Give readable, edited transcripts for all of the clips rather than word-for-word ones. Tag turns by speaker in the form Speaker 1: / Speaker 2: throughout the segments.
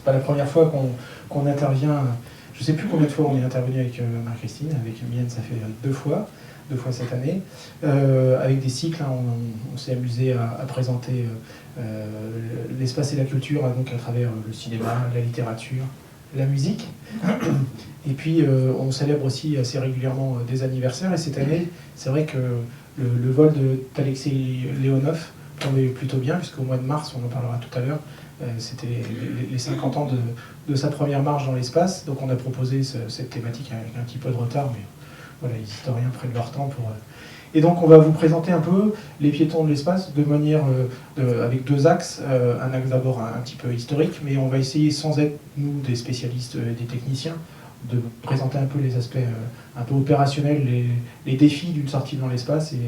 Speaker 1: pas la première fois qu'on intervient. Je ne sais plus combien de fois on est intervenu avec Marie-Christine, avec Mylène, ça fait deux fois cette année. Avec des cycles, hein, on s'est amusé à présenter l'espace et la culture, donc à travers le cinéma, la littérature, la musique. Et puis on célèbre aussi assez régulièrement des anniversaires. Et cette année, c'est vrai que le vol d'Alexei Leonov tombait plutôt bien, puisqu'au mois de mars, on en parlera tout à l'heure, c'était les 50 ans de sa première marche dans l'espace. Donc on a proposé cette thématique avec un petit peu de retard, mais voilà, les historiens prennent leur temps pour... Et donc on va vous présenter un peu les piétons de l'espace de manière avec deux axes. Un axe d'abord un petit peu historique, mais on va essayer, sans être nous des spécialistes, des techniciens, de présenter un peu les aspects un peu opérationnels, les défis d'une sortie dans l'espace et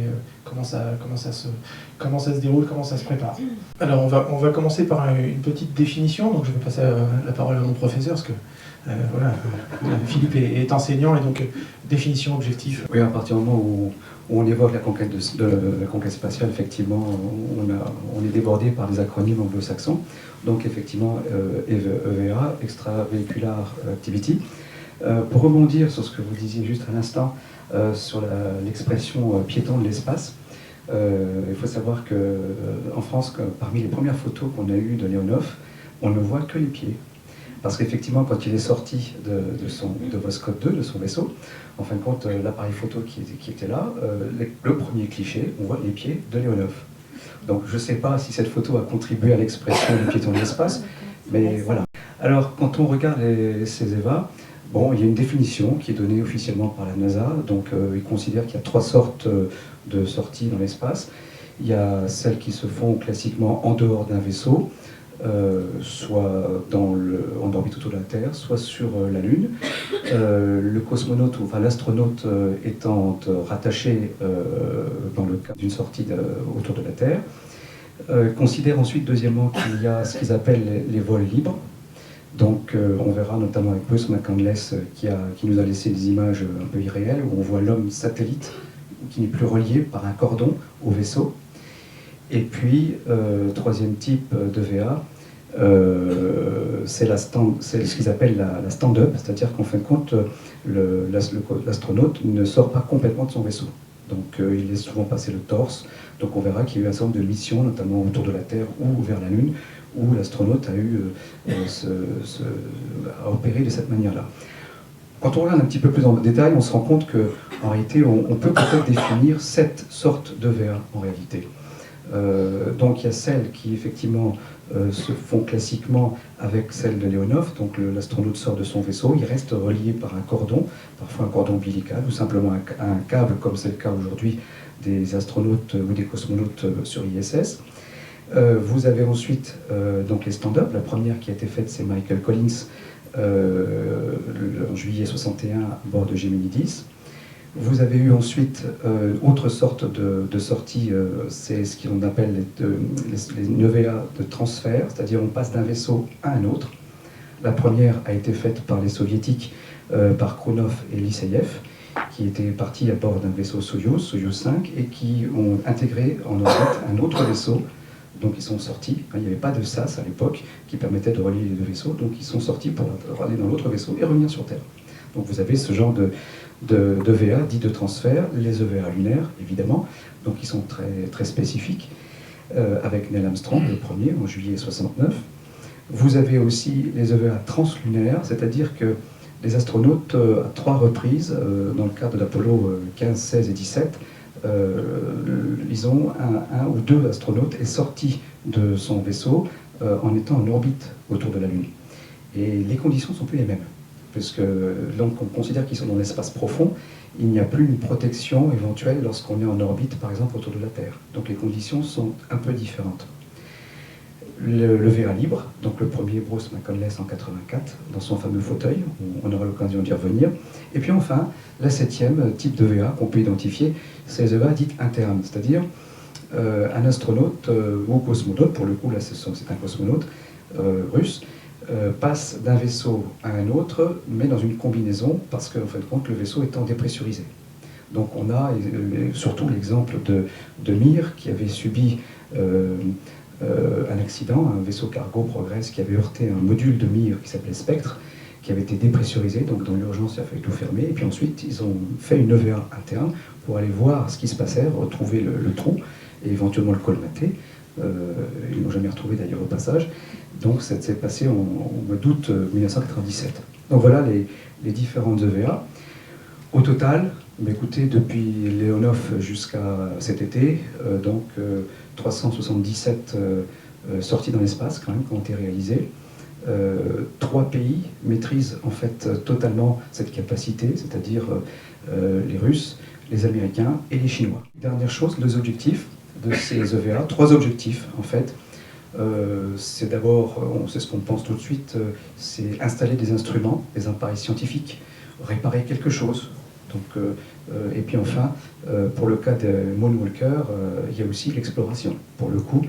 Speaker 1: comment ça se déroule, comment ça se prépare. Alors on va commencer par une petite définition, donc je vais passer la parole à mon professeur, parce que voilà, Philippe est enseignant, et donc définition, objectif.
Speaker 2: Oui, à partir du moment où on évoque la conquête, la conquête spatiale, effectivement, on est débordé par des acronymes anglo-saxons. Donc effectivement, EVA, Extravehicular Activity. Pour rebondir sur ce que vous disiez juste à l'instant, sur l'expression piéton de l'espace, il faut savoir qu'en France, parmi les premières photos qu'on a eues de Leonov, on ne voit que les pieds. Parce qu'effectivement, quand il est sorti de Voskhod 2, de son vaisseau, en fin de compte, l'appareil photo qui était là, le premier cliché, on voit les pieds de Leonov. Donc je ne sais pas si cette photo a contribué à l'expression du piéton de l'espace, mais voilà. Alors, quand on regarde ces EVA, bon, il y a une définition qui est donnée officiellement par la NASA. Donc, ils considèrent qu'il y a trois sortes de sorties dans l'espace. Il y a celles qui se font classiquement en dehors d'un vaisseau, soit en orbite autour de la Terre, soit sur la Lune. Le cosmonaute, enfin l'astronaute étant rattaché dans le cadre d'une sortie autour de la Terre. Considère ensuite, deuxièmement, qu'il y a ce qu'ils appellent les vols libres. Donc on verra notamment avec Bruce McCandless qui nous a laissé des images un peu irréelles où on voit l'homme satellite qui n'est plus relié par un cordon au vaisseau. Et puis, troisième type de VA, c'est ce qu'ils appellent la stand-up, c'est-à-dire qu'en fin de compte, l'astronaute ne sort pas complètement de son vaisseau. Donc il laisse souvent passer le torse. Donc on verra qu'il y a eu un certain nombre de missions, notamment autour de la Terre ou vers la Lune, où l'astronaute a eu à opérer de cette manière-là. Quand on regarde un petit peu plus en détail, on se rend compte qu'en réalité, on peut peut-être définir 7 sortes de VA en réalité. Donc il y a celles qui effectivement se font classiquement avec celle de Leonov. Donc l'astronaute sort de son vaisseau, il reste relié par un cordon, parfois un cordon ombilical ou simplement un câble, comme c'est le cas aujourd'hui des astronautes ou des cosmonautes sur ISS. Vous avez ensuite donc les stand-up. La première qui a été faite, c'est Michael Collins en juillet 61 à bord de Gemini 10. Vous avez eu ensuite autre sorte de sortie, c'est ce qu'on appelle les NEVEA de transfert, c'est-à-dire on passe d'un vaisseau à un autre. La première a été faite par les soviétiques, par Krounov et Liseyev, qui étaient partis à bord d'un vaisseau Soyouz 5, et qui ont intégré en orbite un autre vaisseau. Donc ils sont sortis, il n'y avait pas de SAS à l'époque qui permettait de relier les deux vaisseaux, donc ils sont sortis pour aller dans l'autre vaisseau et revenir sur Terre. Donc vous avez ce genre de VA dit de transfert, les EVA lunaires évidemment, donc ils sont très, très spécifiques, avec Neil Armstrong le premier en juillet 69. Vous avez aussi les EVA translunaires, c'est-à-dire que les astronautes, à 3 reprises, dans le cadre de l'Apollo 15, 16 et 17, disons, un ou deux astronautes est sorti de son vaisseau en étant en orbite autour de la Lune. Et les conditions ne sont plus les mêmes, puisque donc on considère qu'ils sont dans l'espace profond, il n'y a plus une protection éventuelle lorsqu'on est en orbite, par exemple, autour de la Terre. Donc les conditions sont un peu différentes. Le VA libre, donc le premier Bruce McCandless en 84, dans son fameux fauteuil, on aura l'occasion d'y revenir. Et puis enfin, la 7e type de VA qu'on peut identifier, c'est les VA dites internes, c'est-à-dire un astronaute ou cosmonaute, pour le coup là c'est un cosmonaute russe, passe d'un vaisseau à un autre, mais dans une combinaison, parce qu'en fin de compte le vaisseau étant dépressurisé. Donc on a surtout l'exemple de Mir, qui avait subi un accident, un vaisseau cargo Progress qui avait heurté un module de mire qui s'appelait Spectre, qui avait été dépressurisé, donc dans l'urgence il a fallu tout fermer, et puis ensuite ils ont fait une EVA interne pour aller voir ce qui se passait, retrouver le trou, et éventuellement le colmater. Ils n'ont jamais retrouvé d'ailleurs au passage, donc ça s'est passé au mois d'août 1997. Donc voilà les différentes EVA. Au total, écoutez, depuis Leonov jusqu'à cet été, 377 sorties dans l'espace quand même qui ont été réalisées. 3 pays maîtrisent en fait totalement cette capacité, c'est-à-dire les Russes, les Américains et les Chinois. Dernière chose, 2 objectifs de ces EVA, 3 objectifs en fait. C'est d'abord, c'est ce qu'on pense tout de suite, c'est installer des instruments, des appareils scientifiques, réparer quelque chose. Donc, et puis enfin, pour le cas de Moonwalker, il y a aussi l'exploration, pour le coup.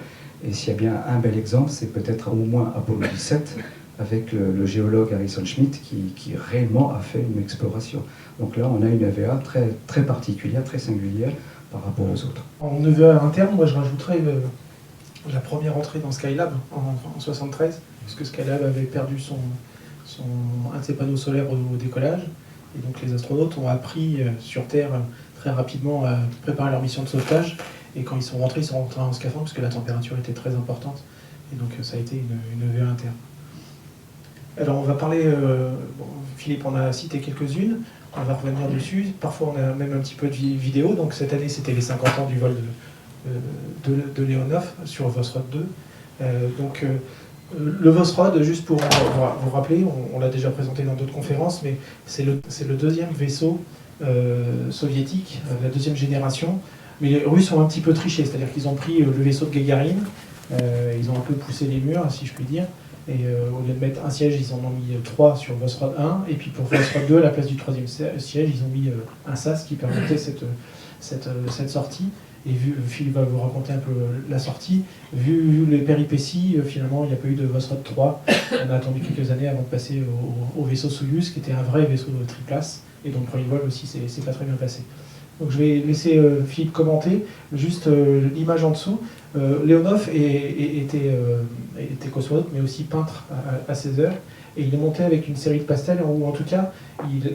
Speaker 2: Et s'il y a bien un bel exemple, c'est peut-être au moins Apollo 17, avec le géologue Harrison Schmitt, qui réellement a fait une exploration. Donc là, on a une EVA très, très particulière, très singulière par rapport aux autres.
Speaker 1: En EVA interne, moi je rajouterais la première entrée dans Skylab en 73, puisque Skylab avait perdu un de ses panneaux solaires au décollage. Et donc les astronautes ont appris sur Terre très rapidement à préparer leur mission de sauvetage. Et quand ils sont rentrés en scaphandre, parce que la température était très importante. Et donc ça a été une EVA interne. Alors on va parler, Philippe en a cité quelques-unes, on va revenir dessus. Parfois on a même un petit peu de vidéo. Donc cette année c'était les 50 ans du vol de Leonov sur Vosrod 2. Le Vosrod, juste pour vous rappeler, on l'a déjà présenté dans d'autres conférences, mais c'est le deuxième vaisseau soviétique, la deuxième génération. Mais les Russes ont un petit peu triché, c'est-à-dire qu'ils ont pris le vaisseau de Gagarine, ils ont un peu poussé les murs, si je puis dire, et au lieu de mettre un siège, ils en ont mis 3 sur Vosrod 1, et puis pour Vosrod 2, à la place du 3e siège, ils ont mis un SAS qui permettait cette sortie. Et Philippe va vous raconter un peu la sortie. Vu les péripéties, finalement, il n'y a pas eu de Vosrod 3. On a attendu quelques années avant de passer au vaisseau Soyouz, qui était un vrai vaisseau de triplace, et donc le premier vol aussi, c'est pas très bien passé. Donc je vais laisser Philippe commenter, juste l'image en dessous. Leonov était cosmonaute, mais aussi peintre à ses heures, et il est monté avec une série de pastels, ou en tout cas,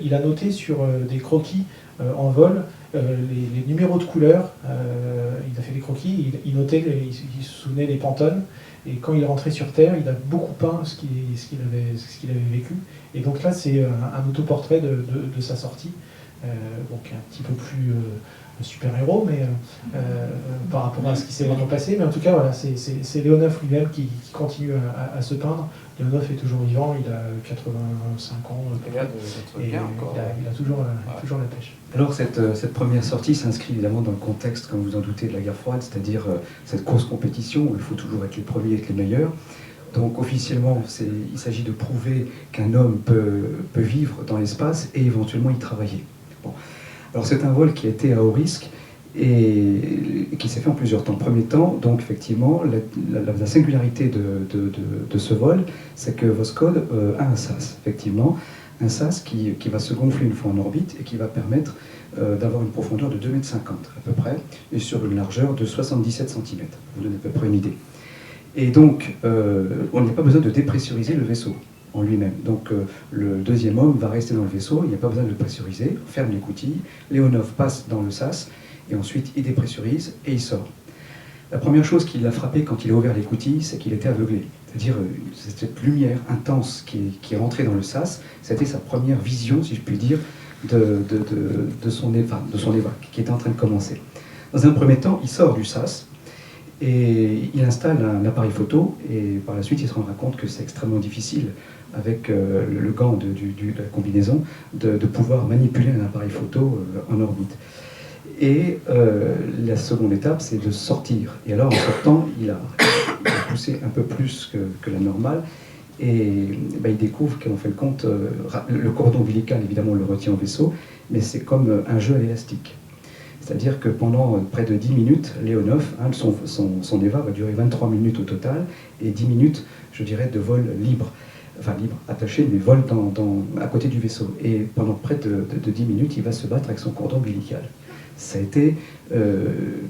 Speaker 1: il a noté sur des croquis en vol les numéros de couleurs. Il a fait des croquis, il notait, il se souvenait des pantones, et quand il est rentré sur Terre, il a beaucoup peint ce qu'il avait vécu. Et donc là, c'est un autoportrait de sa sortie. Donc un petit peu plus super-héros, mais par rapport à ce qui s'est vraiment passé. Mais en tout cas, voilà, c'est Leonov lui-même qui continue à se peindre. Leonov est toujours vivant, il a 85 ans. Il a toujours la pêche.
Speaker 2: Alors cette première sortie s'inscrit évidemment dans le contexte, comme vous en doutez, de la guerre froide, c'est-à-dire cette course compétition où il faut toujours être les premiers, être les meilleurs. Donc officiellement, il s'agit de prouver qu'un homme peut vivre dans l'espace et éventuellement y travailler. Bon. Alors c'est un vol qui a été à haut risque et qui s'est fait en plusieurs temps. Premier temps, donc effectivement, la singularité de ce vol, c'est que Voskhod a un SAS, effectivement, un SAS qui va se gonfler une fois en orbite et qui va permettre d'avoir une profondeur de 2,50 m à peu près, et sur une largeur de 77 cm. Vous donnez à peu près une idée. Et donc, on n'a pas besoin de dépressuriser le vaisseau en lui-même. Donc le deuxième homme va rester dans le vaisseau, il n'y a pas besoin de le pressuriser, on ferme les coutilles, Leonov passe dans le SAS, et ensuite il dépressurise et il sort. La première chose qui l'a frappé quand il a ouvert les coutilles, c'est qu'il était aveuglé. C'est-à-dire cette lumière intense qui est rentrée dans le SAS, c'était sa première vision, si je puis dire, de son évac, qui était en train de commencer. Dans un premier temps, il sort du SAS, et il installe un appareil photo, et par la suite il se rendra compte que c'est extrêmement difficile, avec le gant de la combinaison, de pouvoir manipuler un appareil photo en orbite. Et la seconde étape, c'est de sortir. Et alors en sortant, il a poussé un peu plus que la normale, et il découvre qu'en fin de compte, le cordon ombilical, évidemment, on le retient au vaisseau, mais c'est comme un jeu à l'élastique. C'est-à-dire que pendant près de 10 minutes, Leonov, son EVA va durer 23 minutes au total, et 10 minutes, je dirais, de vol libre. Enfin libre, attaché, mais vol à côté du vaisseau. Et pendant près de 10 minutes, il va se battre avec son cordon ombilical. Ça a été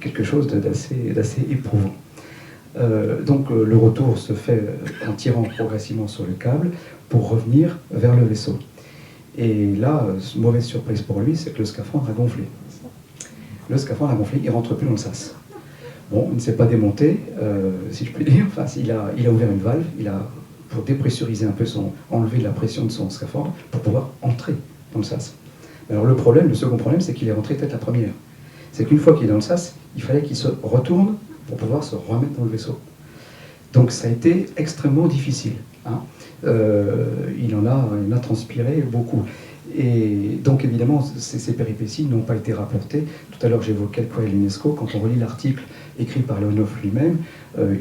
Speaker 2: quelque chose d'assez éprouvant. Donc le retour se fait en tirant progressivement sur le câble pour revenir vers le vaisseau. Et là, mauvaise surprise pour lui, c'est que le scaphandre a gonflé. Le scaphandre a gonflé, il ne rentre plus dans le sas. Bon, il ne s'est pas démonté, si je puis dire. Enfin, il a ouvert une valve, pour dépressuriser un peu, enlever la pression de son scaphandre pour pouvoir entrer dans le sas. Alors le second problème, c'est qu'il est rentré tête la première. C'est qu'une fois qu'il est dans le sas, il fallait qu'il se retourne pour pouvoir se remettre dans le vaisseau. Donc ça a été extrêmement difficile. Hein. Il en a transpiré beaucoup. Et donc évidemment, ces péripéties n'ont pas été rapportées. Tout à l'heure, j'évoquais le courrier de l'UNESCO. Quand on relit l'article écrit par Leonov lui-même,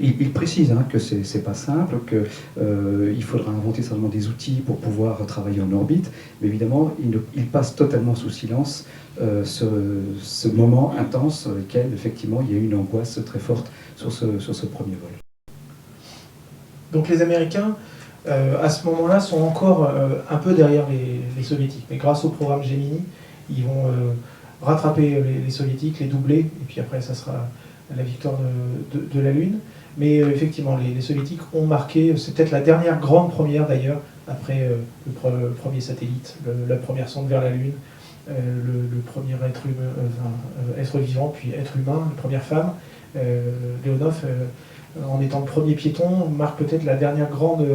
Speaker 2: il précise que c'est pas simple, qu'il faudra inventer certainement des outils pour pouvoir travailler en orbite. Mais évidemment, il passe totalement sous silence ce moment intense sur lequel, effectivement, il y a eu une angoisse très forte sur ce premier vol.
Speaker 1: Donc les Américains, à ce moment-là, sont encore un peu derrière les Soviétiques. Mais grâce au programme Gemini, ils vont rattraper les Soviétiques, les doubler, et puis après, ça sera la victoire de la Lune. Mais effectivement, les Soviétiques ont marqué, c'est peut-être la dernière grande première d'ailleurs, après le premier satellite, la première sonde vers la Lune, le premier être vivant, puis être humain, la première femme, Leonov, en étant le premier piéton, marque peut-être la dernière grande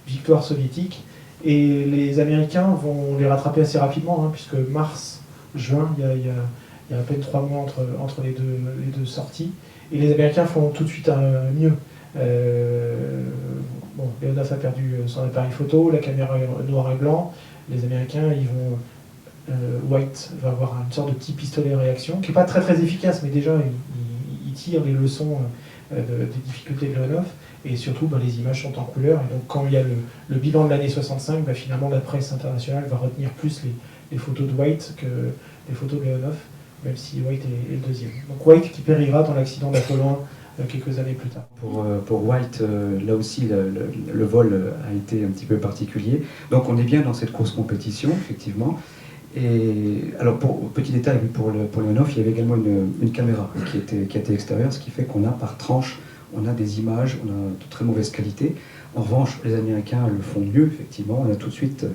Speaker 1: victoire soviétique. Et les Américains vont les rattraper assez rapidement, puisque mars-juin, il y a à peine 3 mois entre les deux sorties. Et les Américains font tout de suite mieux. Leonov a perdu son appareil photo, la caméra est noir et blanc. Les Américains, White va avoir une sorte de petit pistolet à réaction, qui n'est pas très très efficace, mais déjà il tire les leçons des difficultés de Leonov, et surtout les images sont en couleur, et donc quand il y a le bilan de l'année 65, finalement la presse internationale va retenir plus les photos de White que les photos de Leonov, même si White est le deuxième. Donc White qui périra dans l'accident d'Apollo 1 quelques années plus tard.
Speaker 2: Pour White, là aussi le vol a été un petit peu particulier, donc on est bien dans cette course compétition, effectivement. Et alors, petit détail, pour Leonov, il y avait également une caméra qui était extérieure, ce qui fait qu'on a par tranche, on a des images, on a de très mauvaise qualité. En revanche, les Américains le font mieux, effectivement. On a tout de suite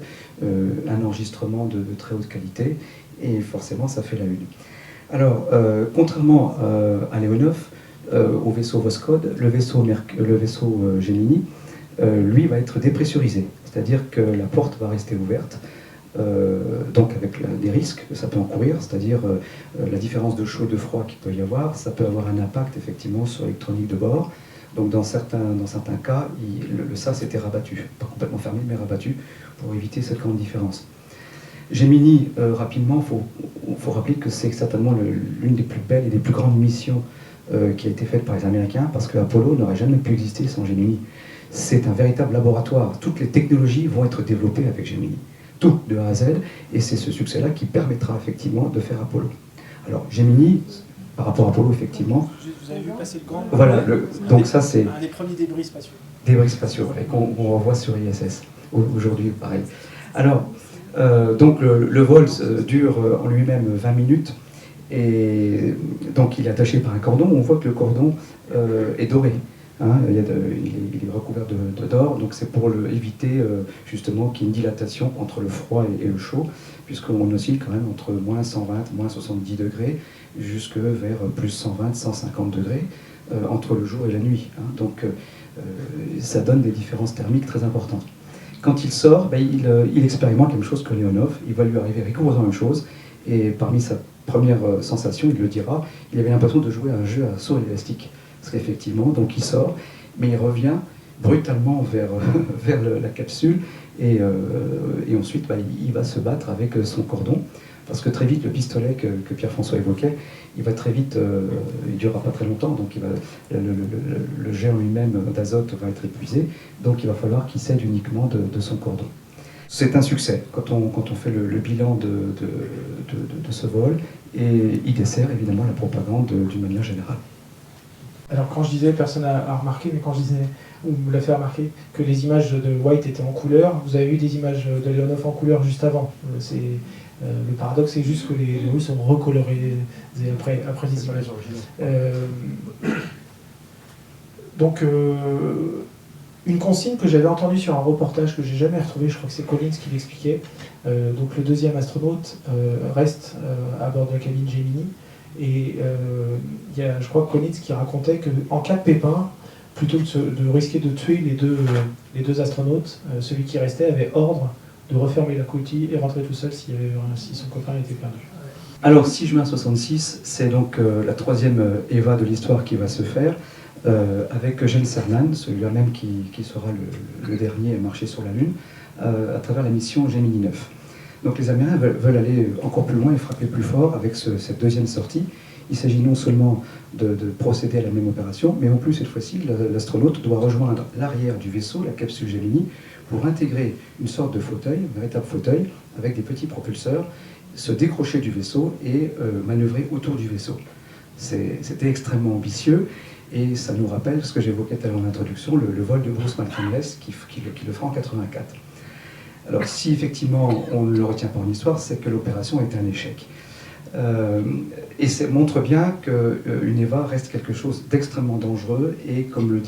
Speaker 2: un enregistrement de très haute qualité, et forcément, ça fait la une. Alors, contrairement à Leonov, au vaisseau Voskhod, le vaisseau Gemini, lui, va être dépressurisé, c'est-à-dire que la porte va rester ouverte. Donc avec des risques que ça peut encourir, c'est-à-dire la différence de chaud et de froid qu'il peut y avoir, ça peut avoir un impact effectivement sur l'électronique de bord. Donc dans certains cas, le sas était rabattu, pas complètement fermé, mais rabattu, pour éviter cette grande différence. Gemini, rapidement, il faut rappeler que c'est certainement l'une des plus belles et des plus grandes missions qui a été faite par les Américains, parce que Apollo n'aurait jamais pu exister sans Gemini. C'est un véritable laboratoire. Toutes les technologies vont être développées avec Gemini. Tout, de A à Z, et c'est ce succès-là qui permettra effectivement de faire Apollo. Alors, Gemini, par rapport à Apollo, effectivement...
Speaker 1: Vous avez vu passer le grand...
Speaker 2: Voilà, donc ça c'est...
Speaker 1: Un des premiers débris spatiaux.
Speaker 2: Débris spatiaux, et qu'on revoit sur ISS, aujourd'hui, pareil. Alors, donc le vol dure en lui-même 20 minutes, et donc il est attaché par un cordon. On voit que le cordon est doré. Il est recouvert d'or, donc c'est pour éviter justement qu'il y ait une dilatation entre le froid et le chaud, puisqu'on oscille quand même entre moins 120, moins 70 degrés, jusque vers plus 120, 150 degrés entre le jour et la nuit. Donc ça donne des différences thermiques très importantes. Quand il sort, il expérimente la même chose que Leonov, il va lui arriver rigoureusement la même chose, et parmi sa première sensation, il le dira, il avait l'impression de jouer à un jeu à saut élastique. Parce qu'effectivement, donc il sort, mais il revient brutalement vers la capsule, et ensuite il va se battre avec son cordon, parce que très vite le pistolet que Pierre-François évoquait, il va très vite, il ne durera pas très longtemps, donc le jet en lui-même d'azote va être épuisé, donc il va falloir qu'il cède uniquement de son cordon. C'est un succès quand on fait le bilan de ce vol, et il dessert évidemment la propagande d'une manière générale.
Speaker 1: Alors quand je disais, personne n'a remarqué, mais quand je disais, ou me l'a fait remarquer, que les images de White étaient en couleur, vous avez vu des images de Leonov en couleur juste avant. Le paradoxe, c'est juste que les Russes ont recoloré après les images. Donc, une consigne que j'avais entendue sur un reportage que j'ai jamais retrouvé, je crois que c'est Collins qui l'expliquait. Donc le deuxième astronaute reste à bord de la cabine Gemini. Et il y a, je crois, Collins qui racontait qu'en cas de pépin, plutôt que de risquer de tuer les deux astronautes, celui qui restait avait ordre de refermer la coquille et rentrer tout seul si son copain était perdu.
Speaker 2: Alors 6 juin 66, c'est donc la troisième EVA de l'histoire qui va se faire, avec Eugene Cernan, celui-là même qui sera le dernier à marcher sur la Lune, à travers la mission Gemini 9. Donc les Américains veulent aller encore plus loin et frapper plus fort avec cette deuxième sortie. Il s'agit non seulement de procéder à la même opération, mais en plus cette fois-ci, l'astronaute doit rejoindre l'arrière du vaisseau, la capsule Gemini, pour intégrer une sorte de fauteuil, un véritable fauteuil, avec des petits propulseurs, se décrocher du vaisseau et manœuvrer autour du vaisseau. C'était extrêmement ambitieux et ça nous rappelle ce que j'évoquais tout à l'heure en introduction, le vol de Bruce McCandless qui le fera en 84. Alors si effectivement on ne le retient pas en histoire, c'est que l'opération était un échec. Et ça montre bien qu'une EVA reste quelque chose d'extrêmement dangereux et comme le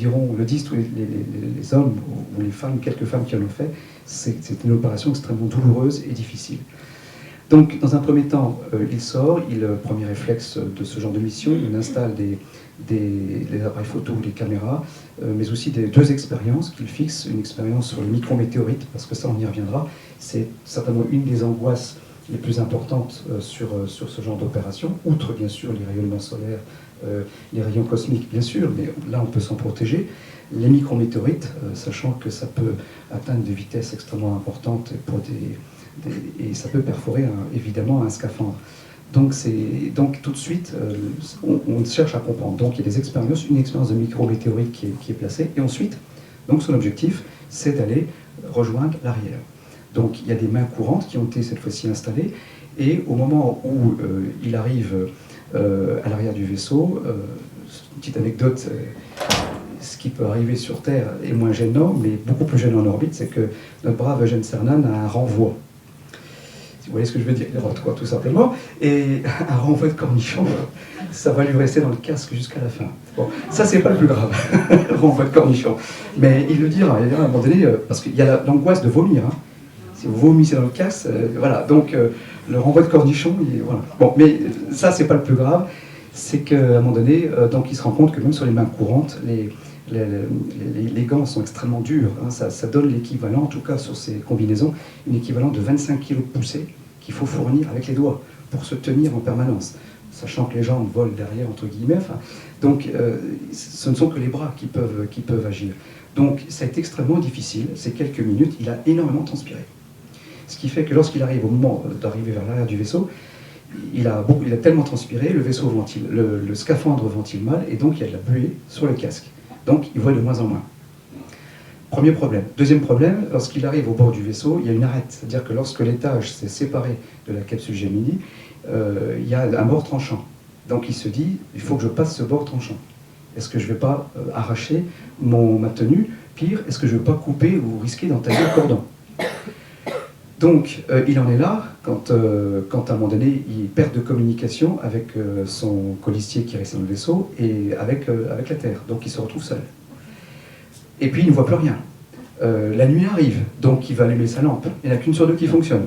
Speaker 2: disent tous les hommes ou les femmes, quelques femmes qui en ont fait, c'est une opération extrêmement douloureuse et difficile. Donc, dans un premier temps, il sort, premier réflexe de ce genre de mission, il installe les appareils photo, les caméras, mais aussi deux expériences qu'il fixe, une expérience sur les micrométéorites, parce que ça, on y reviendra, c'est certainement une des angoisses les plus importantes sur ce genre d'opération, outre bien sûr les rayonnements solaires, les rayons cosmiques, bien sûr, mais là, on peut s'en protéger. Les micrométéorites, sachant que ça peut atteindre des vitesses extrêmement importantes et ça peut perforer évidemment un scaphandre. Donc tout de suite, on cherche à comprendre. Donc il y a des expériences, une expérience de micrométéorite qui est placée, et ensuite, donc son objectif, c'est d'aller rejoindre l'arrière. Donc il y a des mains courantes qui ont été cette fois-ci installées, et au moment où il arrive à l'arrière du vaisseau, une petite anecdote, ce qui peut arriver sur Terre est moins gênant, mais beaucoup plus gênant en orbite, c'est que notre brave Eugene Cernan a un renvoi. Vous voyez ce que je veux dire, il rote, quoi, tout simplement. Et un renvoi de cornichon, ça va lui rester dans le casque jusqu'à la fin. Bon, ça, c'est pas le plus grave, le renvoi de cornichon. Mais il le dira, à un moment donné, parce qu'il y a l'angoisse de vomir. Hein. Si vous vomissez dans le casque, voilà. Donc, le renvoi de cornichon, voilà. Bon, mais ça, c'est pas le plus grave. C'est qu'à un moment donné, donc, il se rend compte que même sur les mains courantes, les gants sont extrêmement durs. Hein. Ça donne l'équivalent, en tout cas sur ces combinaisons, une équivalent de 25 kg de poussée qu'il faut fournir avec les doigts pour se tenir en permanence, sachant que les jambes volent derrière, entre guillemets. Enfin, donc, ce ne sont que les bras qui peuvent agir. Donc, ça a été extrêmement difficile. Ces quelques minutes, il a énormément transpiré. Ce qui fait que lorsqu'il arrive au moment d'arriver vers l'arrière du vaisseau, il a tellement transpiré, le scaphandre ventile mal, et donc il y a de la buée sur le casque. Donc, il voit de moins en moins. Premier problème. Deuxième problème, lorsqu'il arrive au bord du vaisseau, il y a une arête. C'est-à-dire que lorsque l'étage s'est séparé de la capsule Gemini, il y a un bord tranchant. Donc, il se dit, il faut que je passe ce bord tranchant. Est-ce que je ne vais pas arracher ma tenue? Pire, est-ce que je ne vais pas couper ou risquer d'entailler le cordon? Donc, il en est là, quand à un moment donné, il perd de communication avec son colistier qui est resté dans le vaisseau et avec la Terre. Donc, il se retrouve seul. Et puis, il ne voit plus rien. La nuit arrive, donc il va allumer sa lampe. Il n'y en a qu'une sur deux qui fonctionne.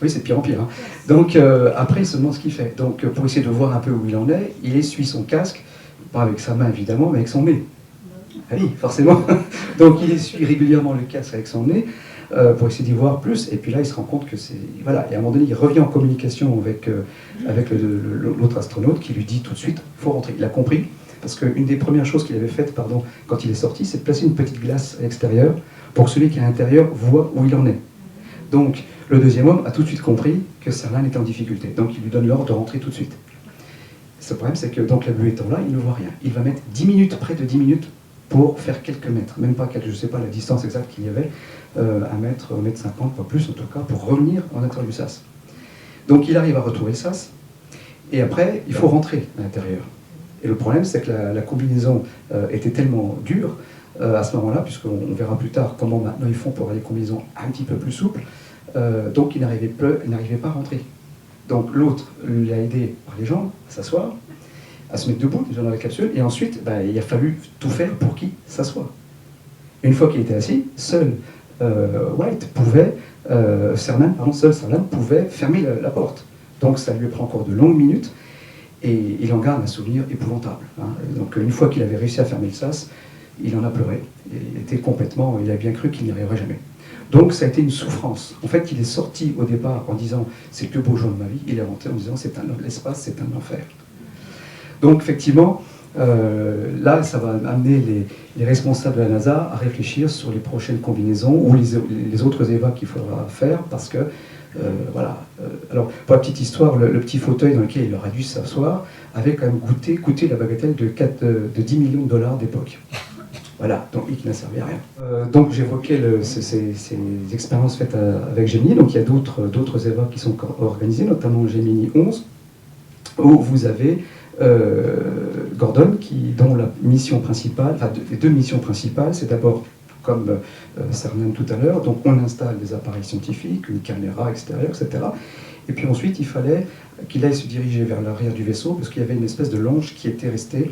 Speaker 2: Oui, c'est de pire en pire. Hein. Donc, après, il se demande ce qu'il fait. Donc, pour essayer de voir un peu où il en est, il essuie son casque, pas avec sa main évidemment, mais avec son nez. Ah oui, forcément. Donc, il essuie régulièrement le casque avec son nez. Pour essayer d'y voir plus, et puis là il se rend compte que c'est... Voilà, et à un moment donné il revient en communication avec l'autre astronaute qui lui dit tout de suite, il faut rentrer. Il a compris, parce qu'une des premières choses qu'il avait faites quand il est sorti, c'est de placer une petite glace à l'extérieur pour que celui qui est à l'intérieur voit où il en est. Donc le deuxième homme a tout de suite compris que Cernan était en difficulté, donc il lui donne l'ordre de rentrer tout de suite. Ce problème c'est que donc la buée étant là, il ne voit rien. Il va mettre 10 minutes, près de 10 minutes, pour faire quelques mètres, même pas quelques, je ne sais pas la distance exacte qu'il y avait, 1 mètre, 1 mètre 50, pas plus en tout cas, pour revenir en intérieur du sas. Donc il arrive à retrouver le sas, et après il faut rentrer à l'intérieur. Et le problème c'est que la combinaison était tellement dure à ce moment-là, puisqu'on verra plus tard comment maintenant ils font pour avoir des combinaisons un petit peu plus souples, donc il n'arrivait pas à rentrer. Donc l'autre l'a aidé par les jambes à s'asseoir, à se mettre debout déjà dans la capsule, et ensuite, il a fallu tout faire pour qu'il s'assoie. Une fois qu'il était assis, seul seul Cernan pouvait fermer la porte. Donc ça lui prend encore de longues minutes, et il en garde un souvenir épouvantable. Donc une fois qu'il avait réussi à fermer le sas, il en a pleuré. Il a bien cru qu'il n'y arriverait jamais. Donc ça a été une souffrance. En fait, il est sorti au départ en disant « c'est le plus beau jour de ma vie », il est rentré en disant « l'espace, c'est un enfer ». Donc effectivement, là, ça va amener les responsables de la NASA à réfléchir sur les prochaines combinaisons ou les autres EVA qu'il faudra faire, parce que, alors, pour la petite histoire, le petit fauteuil dans lequel il aurait dû s'asseoir avait quand même coûté la bagatelle de 10 millions de dollars d'époque. Voilà, donc il n'a servi à rien. Donc j'évoquais ces expériences faites avec Gemini. Donc il y a d'autres EVA qui sont organisés, notamment Gemini 11, où vous avez Gordon, dont la mission principale, les deux missions principales, c'est d'abord, comme Cernan tout à l'heure, donc on installe des appareils scientifiques, une caméra extérieure, etc. Et puis ensuite, il fallait qu'il aille se diriger vers l'arrière du vaisseau, parce qu'il y avait une espèce de longe qui était restée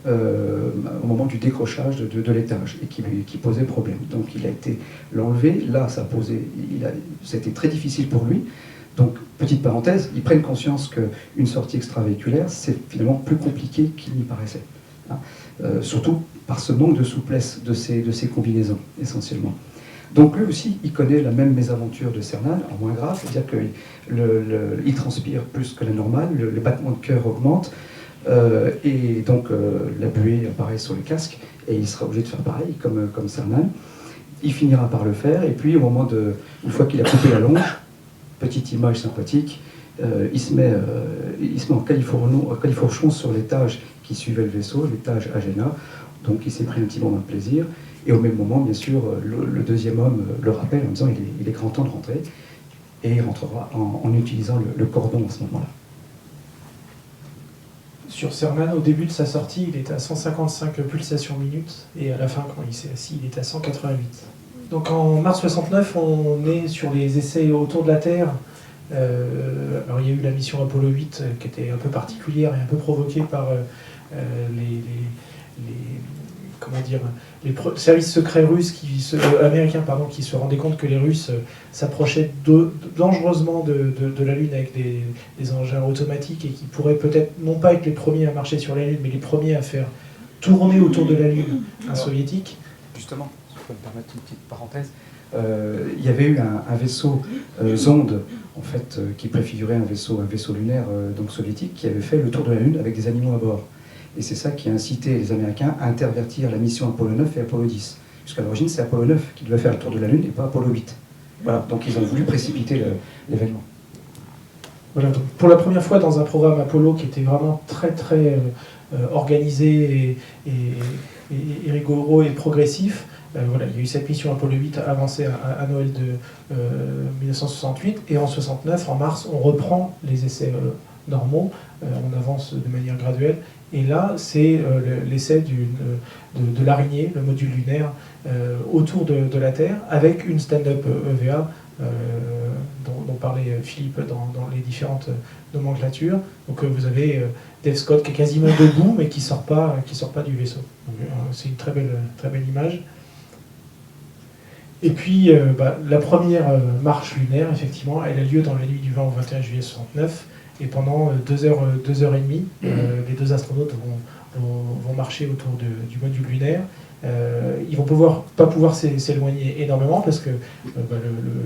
Speaker 2: au moment du décrochage de l'étage et qui posait problème. Donc il a été l'enlever. Là, c'était très difficile pour lui. Donc, petite parenthèse, ils prennent conscience qu'une sortie extravéhiculaire, c'est finalement plus compliqué qu'il n'y paraissait. Surtout par ce manque de souplesse de ces combinaisons, essentiellement. Donc lui aussi, il connaît la même mésaventure de Cernan, en moins grave, c'est-à-dire qu'il transpire plus que la normale, le battement de cœur augmente, et donc la buée apparaît sur le casque, et il sera obligé de faire pareil, comme Cernan. Il finira par le faire, et puis une fois qu'il a coupé la longe, petite image sympathique, il se met en califourchon sur l'étage qui suivait le vaisseau, l'étage Agena, donc il s'est pris un petit moment de plaisir, et au même moment, bien sûr, le deuxième homme le rappelle en disant il est grand temps de rentrer, et il rentrera en utilisant le cordon à ce moment-là.
Speaker 1: Sur Cernan, au début de sa sortie, il était à 155 pulsations minutes, et à la fin, quand il s'est assis, il était à 188. Donc en mars 69, on est sur les essais autour de la Terre. Alors il y a eu la mission Apollo 8 qui était un peu particulière et un peu provoquée par les services secrets russes américains qui se rendaient compte que les Russes s'approchaient dangereusement de la Lune avec des engins automatiques et qui pourraient peut-être non pas être les premiers à marcher sur la Lune, mais les premiers à faire tourner autour de la Lune un soviétique.
Speaker 2: Justement, si je peux me permettre une petite parenthèse, il y avait eu un vaisseau zonde, en fait, qui préfigurait un vaisseau lunaire donc soviétique, qui avait fait le tour de la Lune avec des animaux à bord. Et c'est ça qui a incité les Américains à intervertir la mission Apollo 9 et Apollo 10. Puisqu'à l'origine, c'est Apollo 9 qui devait faire le tour de la Lune et pas Apollo 8. Voilà, donc ils ont voulu précipiter l'événement.
Speaker 1: Voilà, donc pour la première fois dans un programme Apollo qui était vraiment très très organisé et rigoureux et progressif, voilà, il y a eu cette mission Apollo 8 avancée à Noël de 1968, et en 69, en mars, on reprend les essais normaux, on avance de manière graduelle, et là c'est l'essai de l'araignée, le module lunaire, autour de la Terre, avec une stand-up EVA dont parlait Philippe dans les différentes nomenclatures. Donc vous avez Dave Scott qui est quasiment debout, mais qui sort pas du vaisseau. C'est une très belle image. Et puis, la première marche lunaire, effectivement, elle a lieu dans la nuit du 20 au 21 juillet 69, et pendant 2 heures et demie, les deux astronautes vont marcher autour du module lunaire. Ils vont pas pouvoir s'éloigner énormément parce que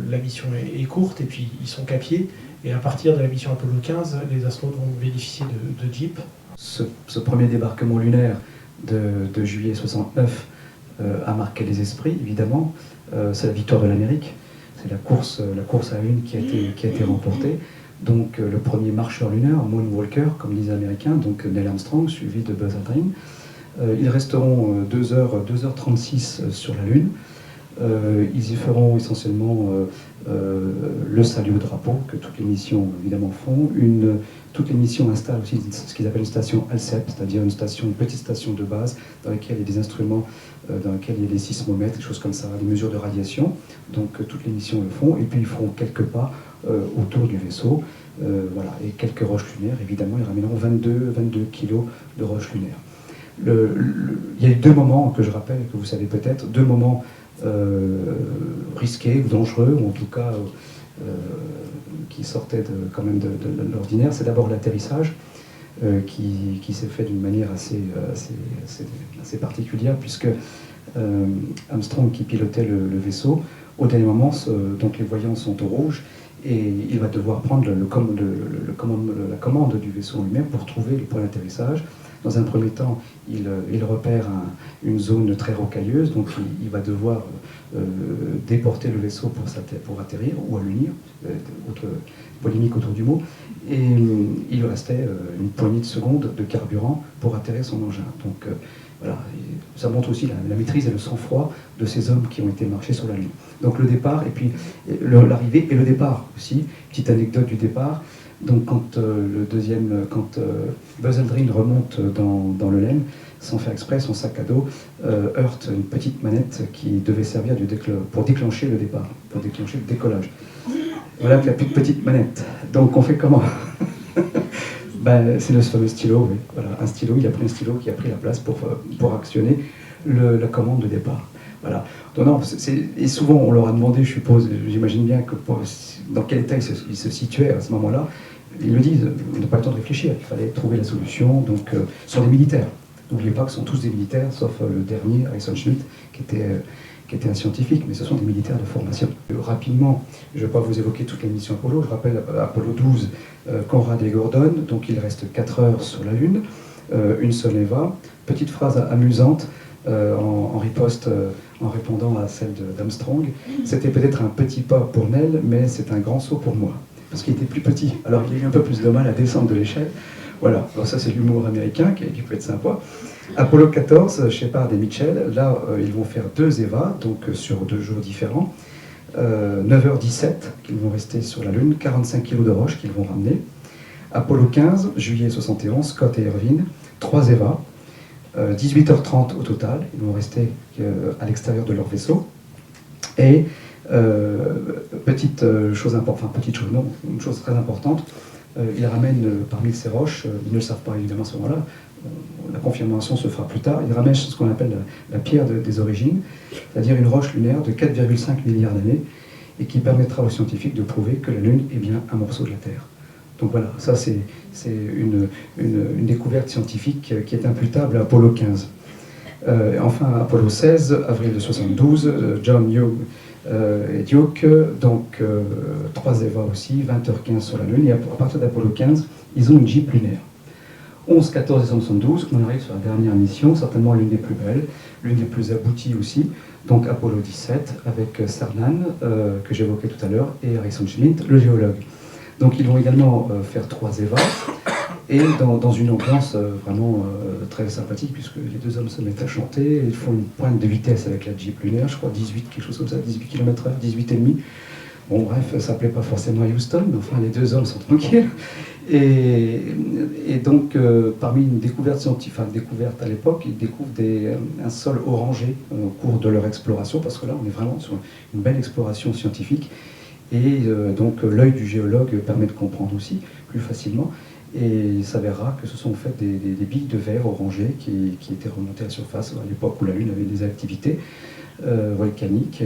Speaker 1: la mission est courte, et puis ils sont qu'à pied. Et à partir de la mission Apollo 15, les astronautes vont bénéficier de jeeps.
Speaker 2: Ce premier débarquement lunaire de juillet 69 a marqué les esprits, évidemment. C'est la victoire de l'Amérique, c'est la course à une qui a été remportée. Donc le premier marcheur lunaire, Moonwalker, comme disent les Américains, donc Neil Armstrong, suivi de Buzz Aldrin. Ils resteront 2h36 sur la Lune. Ils y feront essentiellement le salut au drapeau, que toutes les missions évidemment font. Toutes les missions installent aussi ce qu'ils appellent une station ALCEP, c'est-à-dire une petite station de base dans laquelle il y a des instruments, dans laquelle il y a des sismomètres, des choses comme ça, des mesures de radiation. Donc toutes les missions le font, et puis ils feront quelques pas autour du vaisseau. Voilà. Et quelques roches lunaires, évidemment, ils ramèneront 22 kilos de roches lunaires. Il y a eu 2 moments que je rappelle, que vous savez peut-être, 2 moments risqués ou dangereux, ou en tout cas qui sortaient quand même de l'ordinaire. C'est d'abord l'atterrissage, qui s'est fait d'une manière assez particulière, puisque Armstrong, qui pilotait le vaisseau, au dernier moment, donc les voyants sont au rouge, et il va devoir prendre la commande du vaisseau lui-même pour trouver le point d'atterrissage. Dans un premier temps, il repère une zone très rocailleuse, donc il va devoir déporter le vaisseau pour atterrir ou allunir, autre polémique autour du mot, et il lui restait une poignée de secondes de carburant pour atterrir son engin. Donc voilà, ça montre aussi la maîtrise et le sang-froid de ces hommes qui ont été marchés sur la Lune. Donc le départ, et puis l'arrivée et le départ aussi. Petite anecdote du départ. Donc quand Buzz Aldrin remonte dans le LEM, sans faire exprès, son sac à dos heurte une petite manette qui devait servir pour déclencher le départ, pour déclencher le décollage. Voilà la petite manette. Donc on fait comment? C'est le fameux stylo, oui. Voilà, un stylo, il a pris un stylo qui a pris la place pour actionner la commande de départ. Voilà. Donc, non, et souvent on leur a demandé, je suppose, j'imagine bien que dans quel état ils se situaient à ce moment-là. Ils le disent, on n'a pas le temps de réfléchir, il fallait trouver la solution. Donc, ce sont des militaires. N'oubliez pas que ce sont tous des militaires, sauf le dernier, Harrison Schmitt, qui était un scientifique, mais ce sont des militaires de formation. Rapidement, je ne vais pas vous évoquer toutes les missions Apollo. Je rappelle Apollo 12, Conrad et Gordon, donc il reste 4 heures sur la Lune, une seule Eva. Petite phrase amusante en riposte, en répondant à celle d'Armstrong. C'était peut-être un petit pas pour Nell, mais c'est un grand saut pour moi. Parce qu'il était plus petit, alors il a eu un peu plus de mal à descendre de l'échelle. Voilà, alors ça c'est l'humour américain qui peut être sympa. Apollo 14, Shepard et Mitchell, là ils vont faire 2 EVA, donc sur 2 jours différents. 9h17 qu'ils vont rester sur la Lune, 45 kg de roches qu'ils vont ramener. Apollo 15, juillet 71, Scott et Irvine, 3 EVA. 18h30 au total, ils vont rester à l'extérieur de leur vaisseau. Et petite chose une chose très importante, ils ramènent parmi ces roches, ils ne le savent pas évidemment à ce moment-là, la confirmation se fera plus tard, ils ramènent ce qu'on appelle la pierre des origines, c'est-à-dire une roche lunaire de 4,5 milliards d'années, et qui permettra aux scientifiques de prouver que la Lune est bien un morceau de la Terre. Donc voilà, ça c'est une découverte scientifique qui est imputable à Apollo 15. Enfin, Apollo 16, avril de 72, John Young et Duke, donc 3 EVA aussi, 20h15 sur la Lune, et à partir d'Apollo 15, ils ont une Jeep lunaire. 11, 14 décembre 72, on arrive sur la dernière mission, certainement l'une des plus belles, l'une des plus abouties aussi, donc Apollo 17, avec Cernan, que j'évoquais tout à l'heure, et Harrison Schmitt, le géologue. Donc ils vont également faire 3 EVA, et dans une ambiance vraiment très sympathique, puisque les 2 hommes se mettent à chanter, ils font une pointe de vitesse avec la Jeep lunaire, je crois 18, quelque chose comme ça, 18 km/h, 18,5. Bon bref, ça ne plaît pas forcément à Houston, mais enfin les 2 hommes sont tranquilles. Et donc parmi une découverte scientifique, découverte à l'époque, ils découvrent un sol orangé au cours de leur exploration, parce que là on est vraiment sur une belle exploration scientifique. Et donc l'œil du géologue permet de comprendre aussi plus facilement. Et il s'avérera que ce sont en fait des billes de verre orangées qui étaient remontées à la surface à l'époque où la Lune avait des activités volcaniques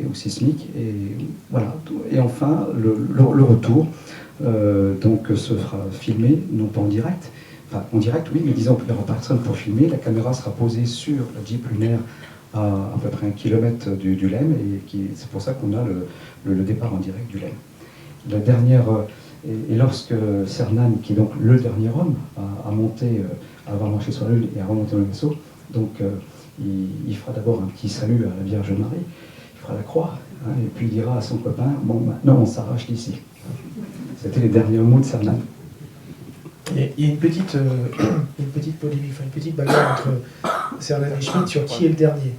Speaker 2: ou sismiques. Et voilà. Et enfin, le retour donc se fera filmer, non pas en direct, enfin en direct oui, mais disons qu'il n'y aura personne pour filmer. La caméra sera posée sur la Jeep lunaire à peu près 1 kilomètre du LEM, et c'est pour ça qu'on a le départ en direct du LEM. La dernière, et lorsque Cernan, qui est donc le dernier homme à monter, à avoir marché sur la Lune et à remonter dans le vaisseau, donc il fera d'abord un petit salut à la Vierge Marie, il fera la croix, hein, et puis il dira à son copain, bon maintenant on s'arrache d'ici. C'était les derniers mots de Cernan.
Speaker 1: Il y a une petite polémique, une petite bagarre entre Cernan et Schmitt sur qui est le dernier.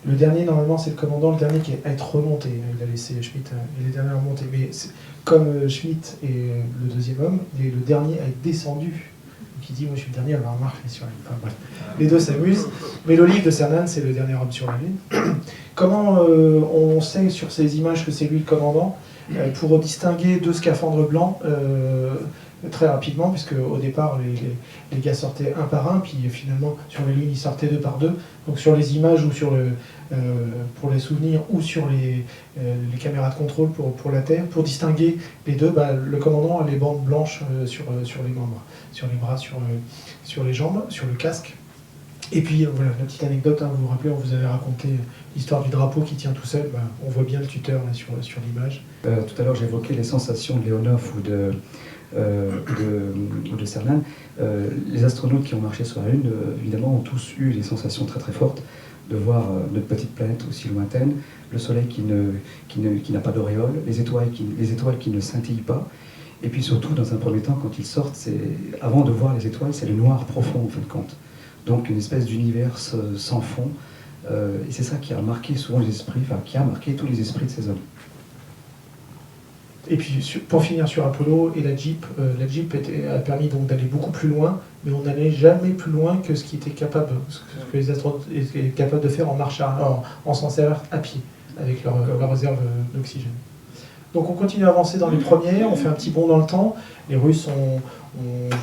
Speaker 1: Le dernier, normalement, c'est le commandant, le dernier qui est à être remonté. Il a laissé Schmitt, il est le dernier à remonter. Mais comme Schmitt est le deuxième homme, il est le dernier à être descendu. Donc il dit, moi je suis le dernier à avoir marché sur la Lune. Enfin bref, les deux s'amusent. Mais l'olive de Cernan, c'est le dernier homme sur la Lune. Comment on sait sur ces images que c'est lui le commandant? pour distinguer deux scaphandres blancs très rapidement, puisque au départ les gars sortaient un par un, puis finalement sur les lunes ils sortaient deux par deux. Donc sur les images ou pour les souvenirs ou sur les caméras de contrôle pour la Terre, pour distinguer les deux, le commandant a les bandes blanches sur les membres, sur les bras, sur les jambes, sur le casque. Et puis voilà, la petite anecdote, vous vous rappelez, on vous avait raconté l'histoire du drapeau qui tient tout seul, on voit bien le tuteur là, sur l'image.
Speaker 2: Tout à l'heure j'évoquais les sensations de Leonov ou de Cernan. Les astronautes qui ont marché sur la Lune, évidemment, ont tous eu des sensations très très fortes de voir notre petite planète aussi lointaine, le Soleil qui n'a pas d'auréole, les étoiles qui ne scintillent pas. Et puis surtout, dans un premier temps, quand ils sortent, avant de voir les étoiles, c'est le noir profond en fin de compte. Donc une espèce d'univers sans fond. Et c'est ça qui a marqué souvent les esprits, qui a marqué tous les esprits de ces hommes.
Speaker 1: Et puis pour finir sur Apollo et la Jeep a permis donc d'aller beaucoup plus loin, mais on n'allait jamais plus loin que ce que les astronautes étaient capables de faire en marche en s'en servant à pied, avec leur réserve d'oxygène. Donc on continue à avancer dans les premières, on fait un petit bond dans le temps. Les Russes ont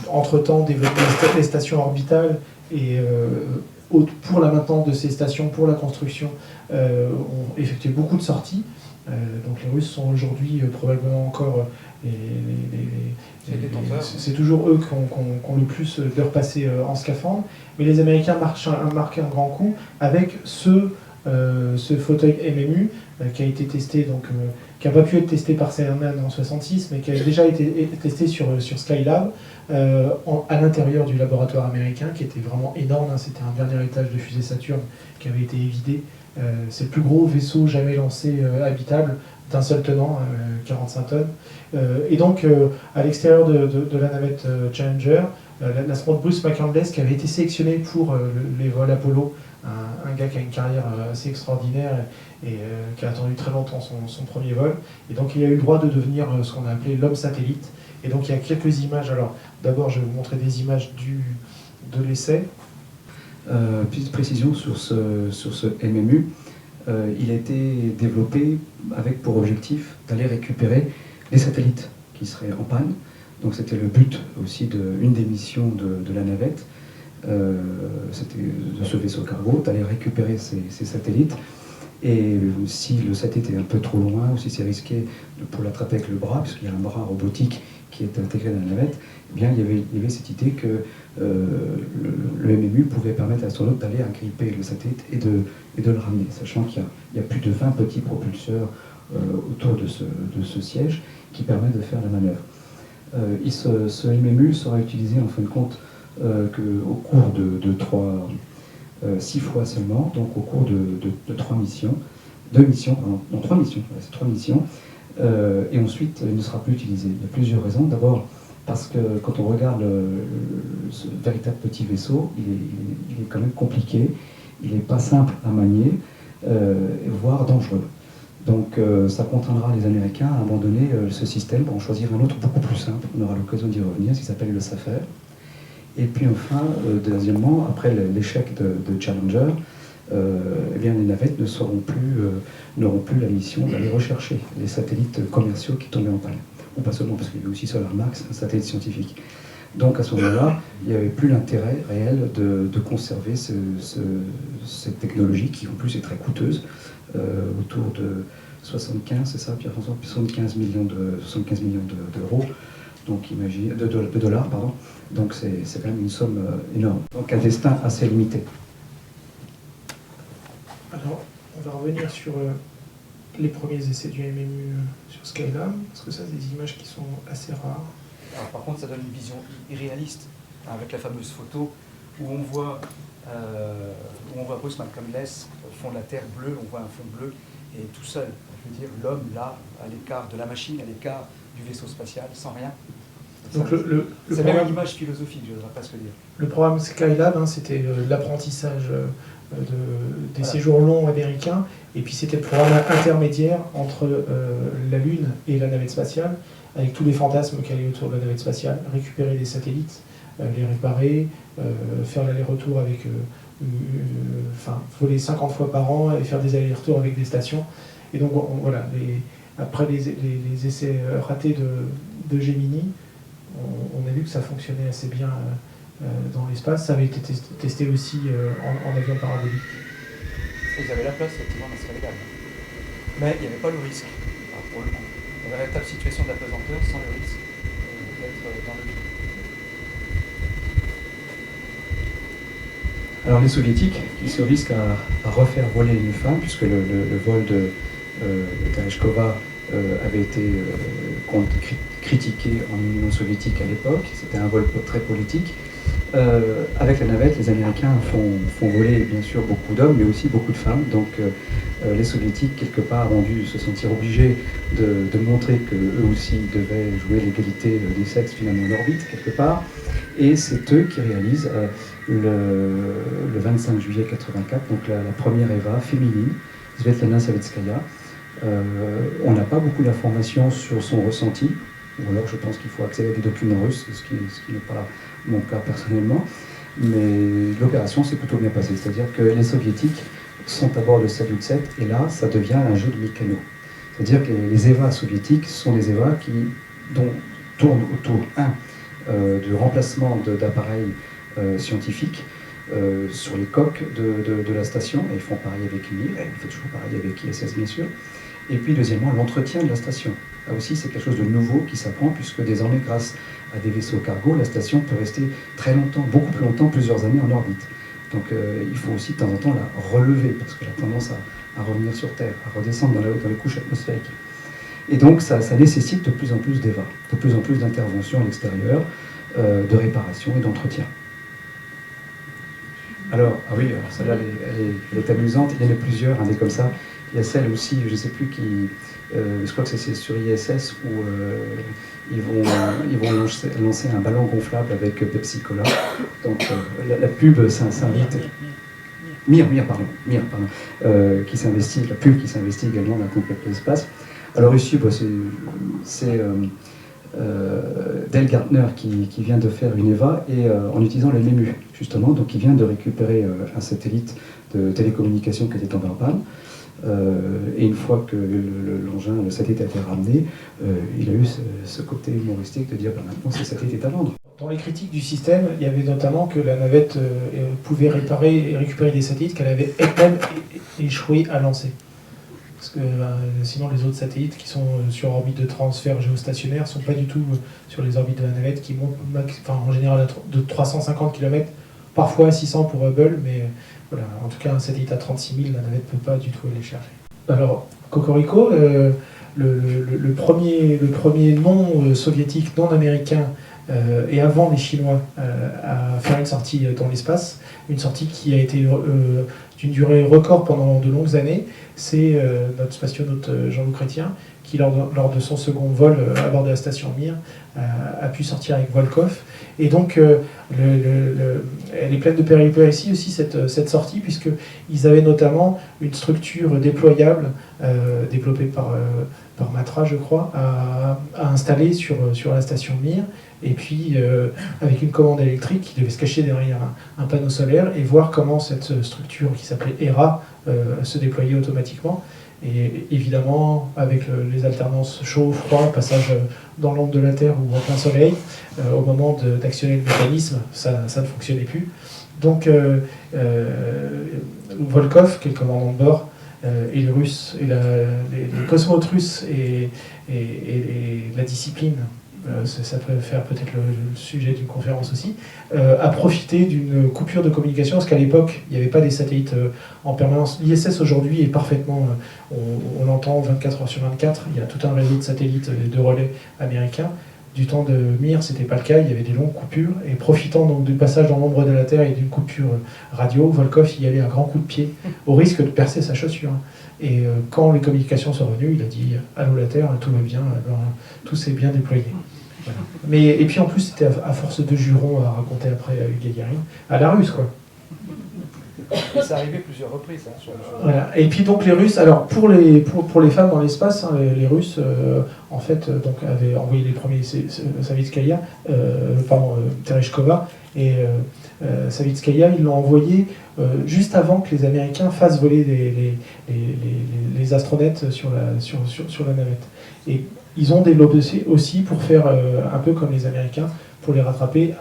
Speaker 1: entre-temps développé les stations orbitales et pour la maintenance de ces stations, pour la construction, ont effectué beaucoup de sorties. Donc les Russes sont aujourd'hui probablement encore c'est toujours eux qui ont le plus d'heures passées en scaphandre, mais les Américains marquent un grand coup avec ce fauteuil MMU qui a été testé, qui n'a pas pu être testé par Cernan en 1966, mais qui a déjà été testé sur Skylab à l'intérieur du laboratoire américain, qui était vraiment énorme. C'était un dernier étage de fusée Saturne qui avait été évidé. C'est le plus gros vaisseau jamais lancé habitable d'un seul tenant, 45 tonnes. Et donc, à l'extérieur de la navette Challenger, l'astronaute Bruce McCandless, qui avait été sélectionné pour les vols Apollo, un gars qui a une carrière assez extraordinaire et qui a attendu très longtemps son premier vol. Et donc, il a eu le droit de devenir ce qu'on a appelé l'homme satellite. Et donc, il y a quelques images. Alors, d'abord, je vais vous montrer des images de l'essai.
Speaker 2: Petite précision sur ce MMU, il a été développé avec pour objectif d'aller récupérer les satellites qui seraient en panne. Donc c'était le but aussi d'une des missions de la navette, c'était de ce vaisseau cargo, d'aller récupérer ces satellites. Et si le satellite est un peu trop loin, ou si c'est risqué pour l'attraper avec le bras, puisqu'il y a un bras robotique qui est intégré dans la navette, eh bien, il y avait cette idée que le MMU pouvait permettre à l'astronaute d'aller agripper le satellite et de le ramener, sachant qu'il y a plus de 20 petits propulseurs autour de ce siège qui permettent de faire la manœuvre. Ce MMU sera utilisé en fin de compte qu'au cours de 6 fois seulement, donc au cours de 3 missions, 3 missions, c'est 3 missions, et ensuite il ne sera plus utilisé. Il y a plusieurs raisons. D'abord, parce que quand on regarde ce véritable petit vaisseau, il est quand même compliqué, il n'est pas simple à manier, voire dangereux. Donc ça contraindra les Américains à abandonner ce système pour en choisir un autre beaucoup plus simple. On aura l'occasion d'y revenir, qui s'appelle le SAFER. Et puis enfin, deuxièmement, après l'échec de Challenger, eh bien, les navettes n'auront plus la mission d'aller rechercher les satellites commerciaux qui tombaient en panne. Ou pas seulement, parce qu'il y avait aussi SolarMax, un satellite scientifique. Donc à ce moment-là, il n'y avait plus l'intérêt réel de conserver cette technologie qui en plus est très coûteuse, autour de 75, c'est ça, Pierre-François, 75 millions d'euros, donc imagine, de dollars, pardon. Donc c'est quand même une somme énorme. Donc un destin assez limité.
Speaker 1: Alors, on va revenir sur les premiers essais du MMU sur Skylab, parce que ça, c'est des images qui sont assez rares.
Speaker 3: Alors, par contre, ça donne une vision irréaliste, avec la fameuse photo où on voit Bruce McCandless, fond de la Terre bleu, on voit un fond bleu, et tout seul, je veux dire, l'homme là, à l'écart de la machine, à l'écart du vaisseau spatial, sans rien.
Speaker 1: Donc
Speaker 3: c'est même une image philosophique, je ne voudrais pas se le dire.
Speaker 1: Le programme Skylab, c'était l'apprentissage des séjours longs américains, et puis c'était le programme intermédiaire entre la Lune et la navette spatiale, avec tous les fantasmes qu'il y a autour de la navette spatiale, récupérer des satellites, les réparer, faire l'aller-retour avec, voler 50 fois par an et faire des allers-retours avec des stations. Et donc voilà, après les essais ratés de Gemini, on a vu que ça fonctionnait assez bien dans l'espace. Ça avait été testé aussi en avion parabolique.
Speaker 3: Ils avaient la place, effectivement, dans ce cas-là. Mais il n'y avait pas le risque, pour le coup. Il y avait la véritable situation de la pesanteur sans le risque d'être dans le vide.
Speaker 2: Alors les soviétiques, qui se risquent à refaire voler une femme, puisque le vol de Tereshkova avait été critiqué en Union soviétique à l'époque, c'était un vol très politique. Avec la navette, les Américains font voler bien sûr beaucoup d'hommes, mais aussi beaucoup de femmes. Donc les Soviétiques, quelque part, ont dû se sentir obligés de montrer qu'eux aussi devaient jouer l'égalité des sexes finalement en orbite, quelque part. Et c'est eux qui réalisent le 25 juillet 84, donc la première EVA féminine, Svetlana Savitskaya. On n'a pas beaucoup d'informations sur son ressenti, ou alors je pense qu'il faut accéder à des documents russes, ce qui n'est pas mon cas personnellement, mais l'opération s'est plutôt bien passée, c'est-à-dire que les Soviétiques sont à bord de Salyut 7, et là, ça devient un jeu de mécano. C'est-à-dire que les EVA soviétiques sont des EVA dont tournent autour, du remplacement d'appareils scientifiques sur les coques de la station, et ils font pareil avec Mir, et ils font toujours pareil avec ISS bien sûr, et puis deuxièmement l'entretien de la station. Là aussi c'est quelque chose de nouveau qui s'apprend, puisque désormais grâce à des vaisseaux cargo, la station peut rester très longtemps, beaucoup plus longtemps, plusieurs années en orbite. Donc il faut aussi de temps en temps la relever, parce qu'elle a tendance à revenir sur Terre, à redescendre dans les couches atmosphériques. Et donc ça nécessite de plus en plus d'EVA, de plus en plus d'interventions à l'extérieur, de réparation et d'entretien. Alors, ah oui, alors celle-là, elle est amusante, il y en a plusieurs, des comme ça. Il y a celle aussi, je ne sais plus qui, je crois que c'est sur ISS, où ils vont lancer un ballon gonflable avec Pepsi Cola. Donc la pub s'invite. Mir, qui s'investit, la pub qui s'investit également dans la conquête de l'espace. Alors ici, c'est Dale Gartner qui vient de faire une EVA et en utilisant le MEMU, justement, donc il vient de récupérer un satellite de télécommunication qui était tombé en panne. Et une fois que le satellite a été ramené, il a eu ce côté humoristique de dire maintenant ce satellite est à vendre.
Speaker 1: Dans les critiques du système, il y avait notamment que la navette pouvait réparer et récupérer des satellites qu'elle avait elle-même échoué à lancer. Parce que sinon les autres satellites qui sont sur orbite de transfert géostationnaire ne sont pas du tout sur les orbites de la navette qui montent en général de 350 km, parfois à 600 pour Hubble, mais voilà, en tout cas un satellite à 36 000, la navette ne peut pas du tout aller chercher. Alors, Cocorico, le premier non soviétique, non américain, et avant les Chinois, à faire une sortie dans l'espace, une sortie qui a été d'une durée record pendant de longues années, c'est notre spationaute Jean-Loup Chrétien, qui lors de son second vol à bord de la station Mir a pu sortir avec Volkov. Et donc elle est pleine de péripéties aussi cette sortie, puisqu'ils avaient notamment une structure déployable, développée par Matra je crois, à installer sur la station Mir, et puis avec une commande électrique qui devait se cacher derrière un panneau solaire et voir comment cette structure qui s'appelait ERA se déployait automatiquement. Et évidemment, avec les alternances chaud-froid, passage dans l'ombre de la Terre ou en plein soleil, au moment d'actionner le mécanisme, ça ne fonctionnait plus. Donc Volkov, qui est le commandant de bord, et les Russes, et les cosmonautes russes et la discipline, ça peut faire peut-être le sujet d'une conférence aussi, a profité d'une coupure de communication, parce qu'à l'époque, il n'y avait pas des satellites en permanence. L'ISS aujourd'hui est parfaitement, on l'entend 24 heures sur 24, il y a tout un réseau de satellites et de relais américains. Du temps de Mir, c'était pas le cas, il y avait des longues coupures, et profitant donc du passage dans l'ombre de la Terre et d'une coupure radio, Volkov y allait à grands coups de pied, au risque de percer sa chaussure. Et quand les communications sont revenues, il a dit « Allô la Terre, tout va bien, tout s'est bien déployé ». Voilà. Et puis en plus, c'était à force de jurons à raconter après à Gagarin, à la russe quoi.
Speaker 3: Et ça arrivait plusieurs reprises.
Speaker 1: Voilà. Et puis donc les Russes, alors pour les femmes dans l'espace, hein, les Russes en fait donc avaient envoyé les premiers Savitskaya, Tereshkova et Savitskaya, ils l'ont envoyé juste avant que les Américains fassent voler les astronautes sur la navette. Et ils ont développé aussi pour faire un peu comme les Américains, pour les rattraper,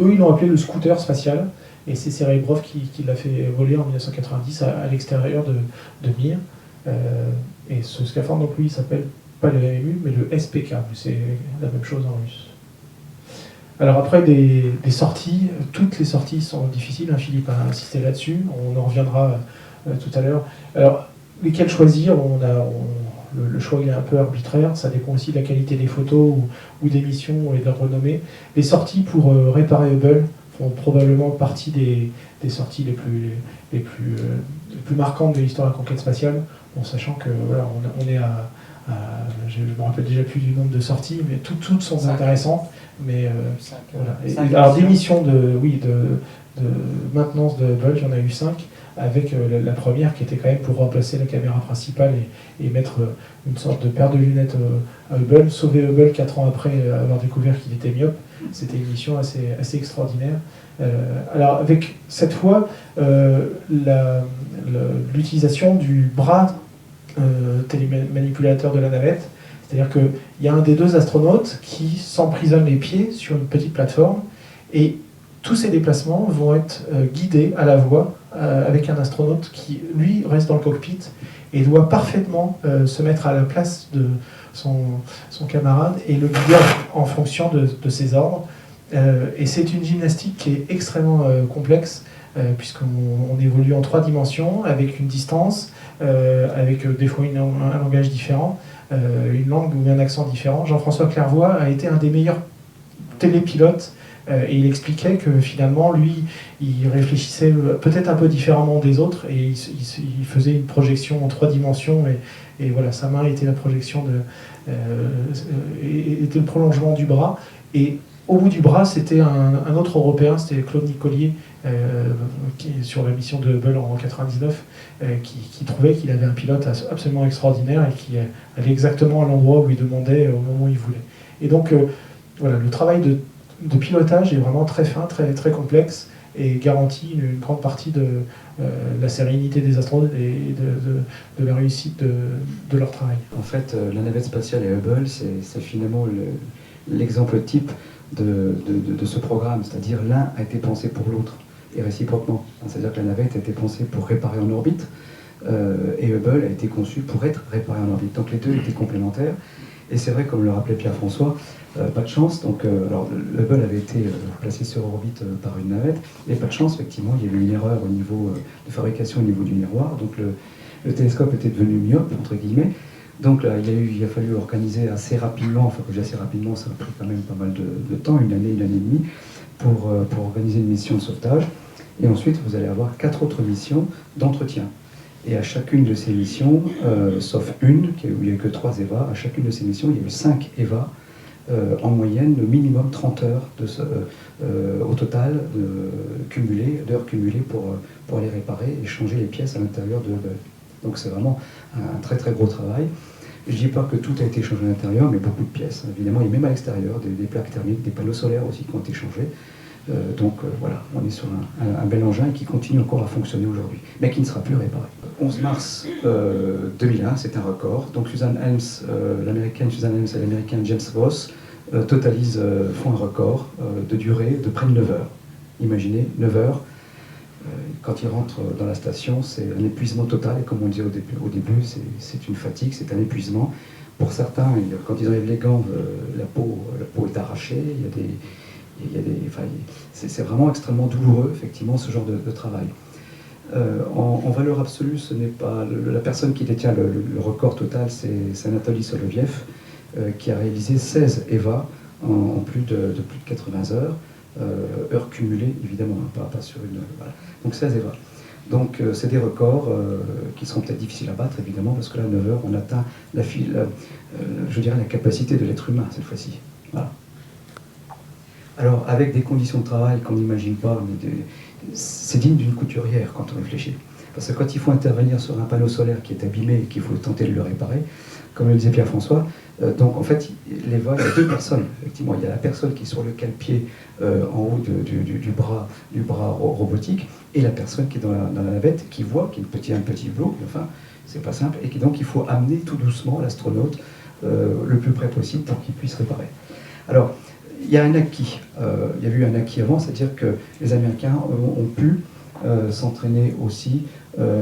Speaker 1: eux ils l'ont appelé le scooter spatial, et c'est Serebrov qui l'a fait voler en 1990 à l'extérieur de Mir. Et ce scaphandre, donc lui, il s'appelle pas le MMU, mais le SPK, c'est la même chose en russe. Alors après des sorties, toutes les sorties sont difficiles, hein, Philippe a insisté là-dessus, on en reviendra tout à l'heure. Alors, lesquelles choisir, le choix est un peu arbitraire, ça dépend aussi de la qualité des photos ou des missions et de leur renommée. Les sorties pour réparer Hubble font probablement partie des sorties les plus marquantes de l'histoire de la conquête spatiale, en sachant que voilà, on est je ne me rappelle déjà plus du nombre de sorties, mais toutes sont intéressantes. Mais voilà. Alors des missions de maintenance de Hubble, j'en ai eu 5, avec la première qui était quand même pour remplacer la caméra principale et mettre une sorte de paire de lunettes à Hubble, sauver Hubble 4 ans après avoir découvert qu'il était myope. C'était une mission assez extraordinaire. Alors avec cette fois l'utilisation du bras télémanipulateur de la navette, c'est-à-dire qu'il y a un des deux astronautes qui s'emprisonne les pieds sur une petite plateforme et tous ces déplacements vont être guidés à la voix avec un astronaute qui, lui, reste dans le cockpit et doit parfaitement se mettre à la place de son camarade et le guider en fonction de ses ordres. Et c'est une gymnastique qui est extrêmement complexe, puisqu'on évolue en 3 dimensions, avec une distance, avec des fois un langage différent, une langue ou un accent différent. Jean-François Clairvoy a été un des meilleurs télépilotes, et il expliquait que finalement, lui, il réfléchissait peut-être un peu différemment des autres, et il faisait une projection en 3 dimensions, et voilà, sa main était la projection était le prolongement du bras, et au bout du bras, c'était un autre Européen, c'était Claude Nicolier, qui, sur la mission de Hubble en 1999, qui trouvait qu'il avait un pilote absolument extraordinaire et qui allait exactement à l'endroit où il demandait au moment où il voulait. Et donc, voilà, le travail de pilotage est vraiment très fin, très, très complexe, et garantit une grande partie de la sérénité des astronautes et de la réussite de leur travail.
Speaker 2: En fait, la navette spatiale et Hubble, c'est finalement l'exemple type de ce programme, c'est-à-dire l'un a été pensé pour l'autre, et réciproquement. C'est-à-dire que la navette a été pensée pour réparer en orbite, et Hubble a été conçu pour être réparé en orbite. Donc les deux étaient complémentaires, et c'est vrai, comme le rappelait Pierre-François, pas de chance. Donc, alors, le Hubble avait été placé sur orbite par une navette, et pas de chance, effectivement, il y avait une erreur au niveau de fabrication au niveau du miroir, donc le télescope était devenu myope, entre guillemets. Donc là, il a fallu organiser assez rapidement, enfin assez rapidement, ça a pris quand même pas mal de temps, une année et demie, pour organiser une mission de sauvetage. Et ensuite, vous allez avoir 4 autres missions d'entretien. Et à chacune de ces missions, sauf une, où il n'y a eu que 3 EVA, à chacune de ces missions, il y a eu 5 EVA, en moyenne, le minimum 30 heures au total d'heures cumulées pour les réparer et changer les pièces à l'intérieur de Hubble. Donc c'est vraiment un très très gros travail. Je ne dis pas que tout a été changé à l'intérieur, mais beaucoup de pièces, évidemment, et même à l'extérieur, des plaques thermiques, des panneaux solaires aussi qui ont été changés. Donc voilà, on est sur un bel engin qui continue encore à fonctionner aujourd'hui, mais qui ne sera plus réparé. 11 mars 2001, c'est un record. Donc Suzanne Helms, l'américaine Suzanne Helms et l'américain James Voss font un record de durée de près de 9 heures. Imaginez, 9 heures. Quand ils rentrent dans la station, c'est un épuisement total, et comme on le disait au début, c'est une fatigue, c'est un épuisement. Pour certains, quand ils enlèvent les gants, la peau est arrachée, c'est vraiment extrêmement douloureux, effectivement, ce genre de travail. En valeur absolue, ce n'est pas la personne qui détient le record total, c'est Anatoly Soloviev, qui a réalisé 16 EVA en plus de 80 heures. Heures cumulées, évidemment, hein, pas sur une... Voilà. Donc 16 EVA. Donc c'est des records qui seront peut-être difficiles à battre, évidemment, parce que là, à 9 heures, on atteint la capacité de l'être humain, cette fois-ci. Voilà. Alors, avec des conditions de travail qu'on n'imagine pas, mais c'est digne d'une couturière quand on réfléchit. Parce que quand il faut intervenir sur un panneau solaire qui est abîmé et qu'il faut tenter de le réparer, comme le disait Pierre-François, donc en fait, les vols, il y a deux personnes, effectivement. Il y a la personne qui est sur le cale-pied en haut du bras robotique, et la personne qui est dans la navette, qui voit, qui est un petit blot, enfin, c'est pas simple, et donc il faut amener tout doucement l'astronaute le plus près possible pour qu'il puisse réparer. Alors, il y a un acquis. Il y a eu un acquis avant, c'est-à-dire que les Américains ont pu s'entraîner aussi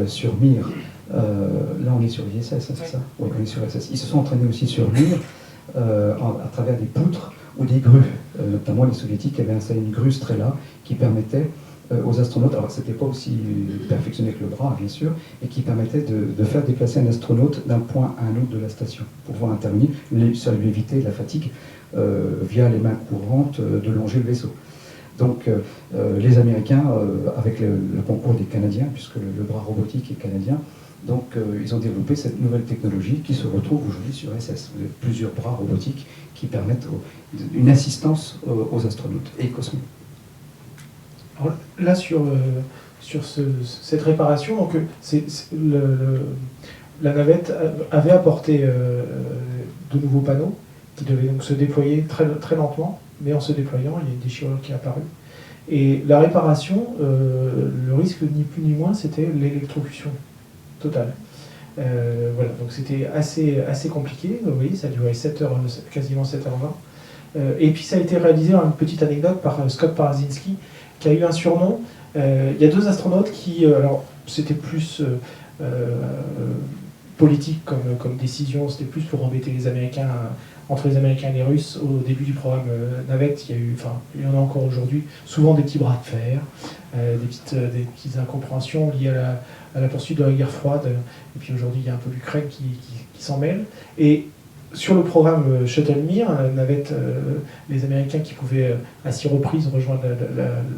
Speaker 2: sur Mir. Là, on est sur l'ISS, c'est ça? Oui, on est sur l'ISS. Ils se sont entraînés aussi sur Mir à travers des poutres ou des grues. Notamment, les Soviétiques avaient installé une grue Strela qui permettait aux astronautes, alors c'était pas aussi perfectionné que le bras, bien sûr, et qui permettait de faire déplacer un astronaute d'un point à un autre de la station pour pouvoir intervenir. Ça lui évitait la fatigue via les mains courantes de longer le vaisseau. Donc les Américains, avec le concours des Canadiens, puisque le bras robotique est canadien, donc ils ont développé cette nouvelle technologie qui se retrouve aujourd'hui sur SS. Vous avez plusieurs bras robotiques qui permettent une assistance aux astronautes et cosmonautes.
Speaker 1: Alors, là, sur cette réparation, donc, la navette avait apporté de nouveaux panneaux qui devaient donc se déployer très, très lentement, mais en se déployant, il y a une déchirure qui est apparue. Et la réparation, le risque ni plus ni moins, c'était l'électrocution totale. Voilà, donc c'était assez compliqué. Vous voyez, ça a duré 7 heures, quasiment 7h20. Et puis ça a été réalisé, une petite anecdote, par Scott Parazinski, qui a eu un surnom. Il y a deux astronautes qui, alors c'était plus politique comme décision, c'était plus pour embêter les Américains, entre les Américains et les Russes. Au début du programme Navette, il y en a encore aujourd'hui, souvent des petits bras de fer, des petites incompréhensions liées à la poursuite de la guerre froide, et puis aujourd'hui il y a un peu l'Ukraine qui s'en mêle. Et sur le programme Shuttle Mir, navette, les Américains qui pouvaient à 6 reprises rejoindre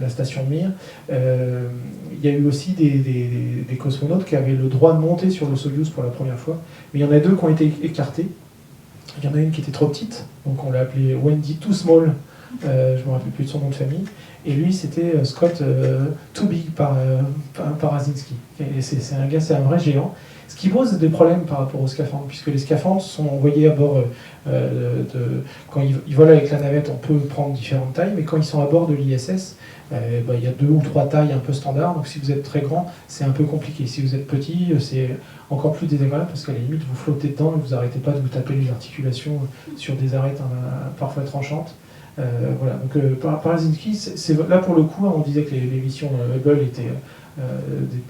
Speaker 1: la station Mir, il y a eu aussi des cosmonautes qui avaient le droit de monter sur le Soyuz pour la première fois, mais il y en a deux qui ont été écartés. Il y en a une qui était trop petite, donc on l'a appelée Wendy Too Small, je ne me rappelle plus de son nom de famille, et lui c'était Scott Too Big Parazinski. C'est un gars, c'est un vrai géant. Ce qui pose des problèmes par rapport aux scaphandres, puisque les scaphandres sont envoyés à bord quand ils volent avec la navette, on peut prendre différentes tailles, mais quand ils sont à bord de l'ISS, il y a 2 ou 3 tailles un peu standards, donc si vous êtes très grand, c'est un peu compliqué. Si vous êtes petit, c'est encore plus désagréable, parce qu'à la limite, vous flottez dedans et vous n'arrêtez pas de vous taper les articulations sur des arêtes parfois tranchantes. Voilà, donc Parazinski, là pour le coup, on disait que les missions Hubble étaient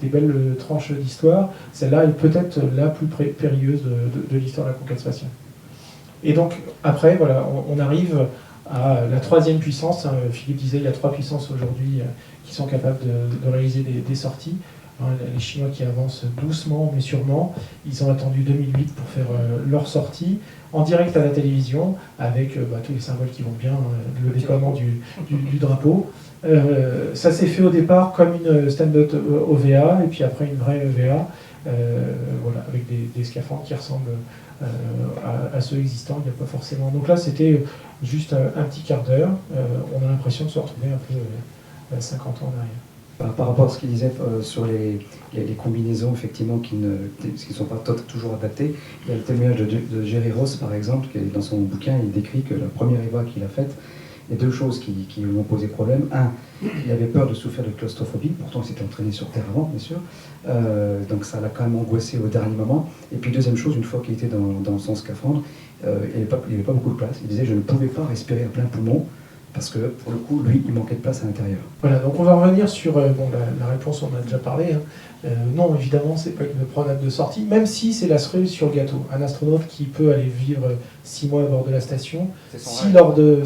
Speaker 1: des belles tranches d'histoire. Celle-là est peut-être la plus périlleuse de l'histoire de la conquête spatiale. Et donc, après, voilà, on arrive à la 3e puissance. Philippe disait, il y a 3 puissances aujourd'hui qui sont capables de réaliser des sorties. Les Chinois qui avancent doucement mais sûrement. Ils ont attendu 2008 pour faire leur sortie en direct à la télévision, avec tous les symboles qui vont bien, le déploiement du drapeau. Ça s'est fait au départ comme une stand-up OVA, et puis après une vraie EVA, voilà, avec des scaphandres qui ressemblent à ceux existants. Il n'y a pas forcément. Donc là, c'était juste un petit quart d'heure. On a l'impression de se retrouver un peu 50 ans en arrière.
Speaker 2: Par rapport à ce qu'il disait sur les combinaisons, effectivement, qui ne sont pas toujours adaptées, il y a le témoignage de Jerry Ross, par exemple, qui dans son bouquin, il décrit que la première EVA qu'il a faite, il y a 2 choses qui lui ont posé problème. Un, il avait peur de souffrir de claustrophobie, pourtant il s'était entraîné sur Terre avant, bien sûr, donc ça l'a quand même angoissé au dernier moment. Et puis deuxième chose, une fois qu'il était dans son scaphandre, il n'y avait pas beaucoup de place. Il disait, je ne pouvais pas respirer à plein poumon, parce que, pour le coup, lui, il manquait de place à l'intérieur.
Speaker 1: Voilà, donc on va revenir sur la réponse, on en a déjà parlé. Non, évidemment, c'est pas une promenade de sortie, même si c'est la cerise sur le gâteau. Un astronaute qui peut aller vivre 6 mois à bord de la station, si lors de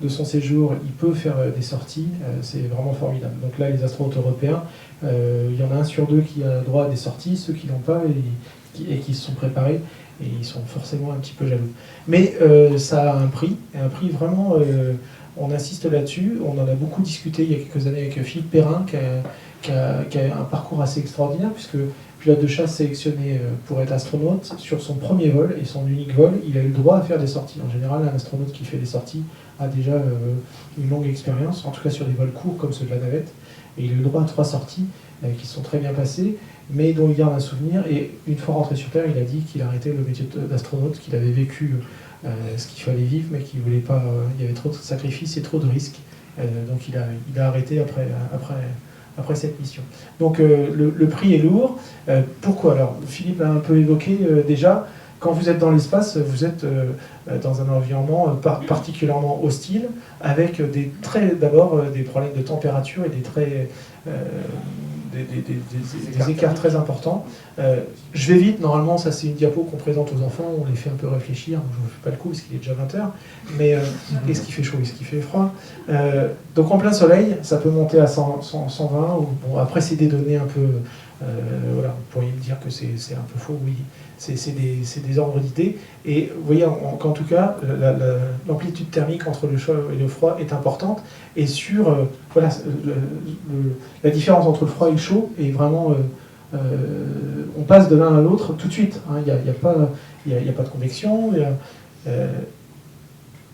Speaker 1: son séjour, il peut faire des sorties, c'est vraiment formidable. Donc là, les astronautes européens, il y en a 1 sur 2 qui a droit à des sorties, ceux qui l'ont pas et qui se sont préparés, et ils sont forcément un petit peu jaloux. Mais ça a un prix vraiment, on insiste là-dessus. On en a beaucoup discuté il y a quelques années avec Philippe Perrin, qui a un parcours assez extraordinaire, puisque pilote de chasse sélectionné pour être astronaute. Sur son premier vol et son unique vol, il a eu le droit à faire des sorties. En général, un astronaute qui fait des sorties a déjà une longue expérience, en tout cas sur des vols courts comme ceux de la navette. Et il a eu le droit à 3 sorties qui se sont très bien passées, mais dont il garde un souvenir. Et une fois rentré sur Terre, il a dit qu'il arrêtait le métier d'astronaute, qu'il avait vécu ce qu'il fallait vivre, mais qu'il voulait pas. Il y avait trop de sacrifices et trop de risques. Donc il a arrêté après cette mission. Donc le prix est lourd. Pourquoi? Alors Philippe l'a un peu évoqué déjà. Quand vous êtes dans l'espace, vous êtes dans un environnement particulièrement hostile, avec d'abord des problèmes de température et des écarts très importants. Je vais vite, normalement ça c'est une diapo qu'on présente aux enfants, on les fait un peu réfléchir, je ne vous fais pas le coup parce qu'il est déjà 20h, mais est-ce qu'il fait chaud, est-ce qu'il fait froid? Donc en plein soleil, ça peut monter à 120, ou, bon, après c'est des données un peu, voilà, vous pourriez me dire que c'est un peu faux, oui, c'est des ordres d'idées, et vous voyez qu'en tout cas, l'amplitude thermique entre le chaud et le froid est importante, et sur voilà, la différence entre le froid et le chaud est vraiment... on passe de l'un à l'autre tout de suite. Il n'y a pas de convection.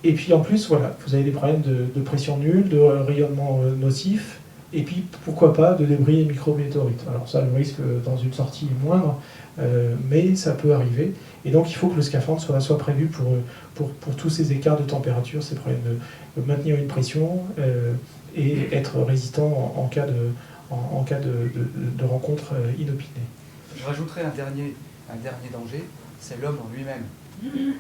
Speaker 1: Et puis en plus, voilà, vous avez des problèmes de pression nulle, de rayonnement nocif, et puis pourquoi pas de débris et micrométéorites. Alors ça, le risque dans une sortie est moindre, mais ça peut arriver. Et donc il faut que le scaphandre soit prévu pour tous ces écarts de température, ces problèmes de maintenir une pression et être résistant en cas de rencontre inopinée.
Speaker 3: Je rajouterai un dernier danger, c'est l'homme en lui-même.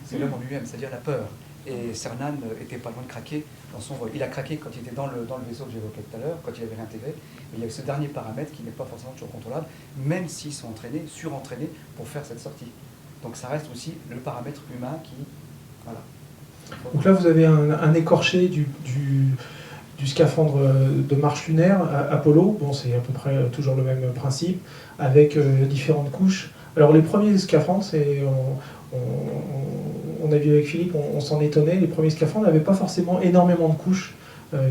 Speaker 3: C'est l'homme en lui-même, c'est-à-dire la peur. Et Cernan était pas loin de craquer dans son vol. Il a craqué quand il était dans le vaisseau que j'évoquais tout à l'heure, quand il avait réintégré. Mais il y a ce dernier paramètre qui n'est pas forcément toujours contrôlable, même s'ils sont surentraînés pour faire cette sortie. Donc ça reste aussi le paramètre humain qui... Voilà.
Speaker 1: Donc là, vous avez un écorché du scaphandre de marche lunaire, Apollo. Bon, c'est à peu près toujours le même principe, avec différentes couches. Alors les premiers scaphandres, on a vu avec Philippe, on s'en étonnait, les premiers scaphandres n'avaient pas forcément énormément de couches.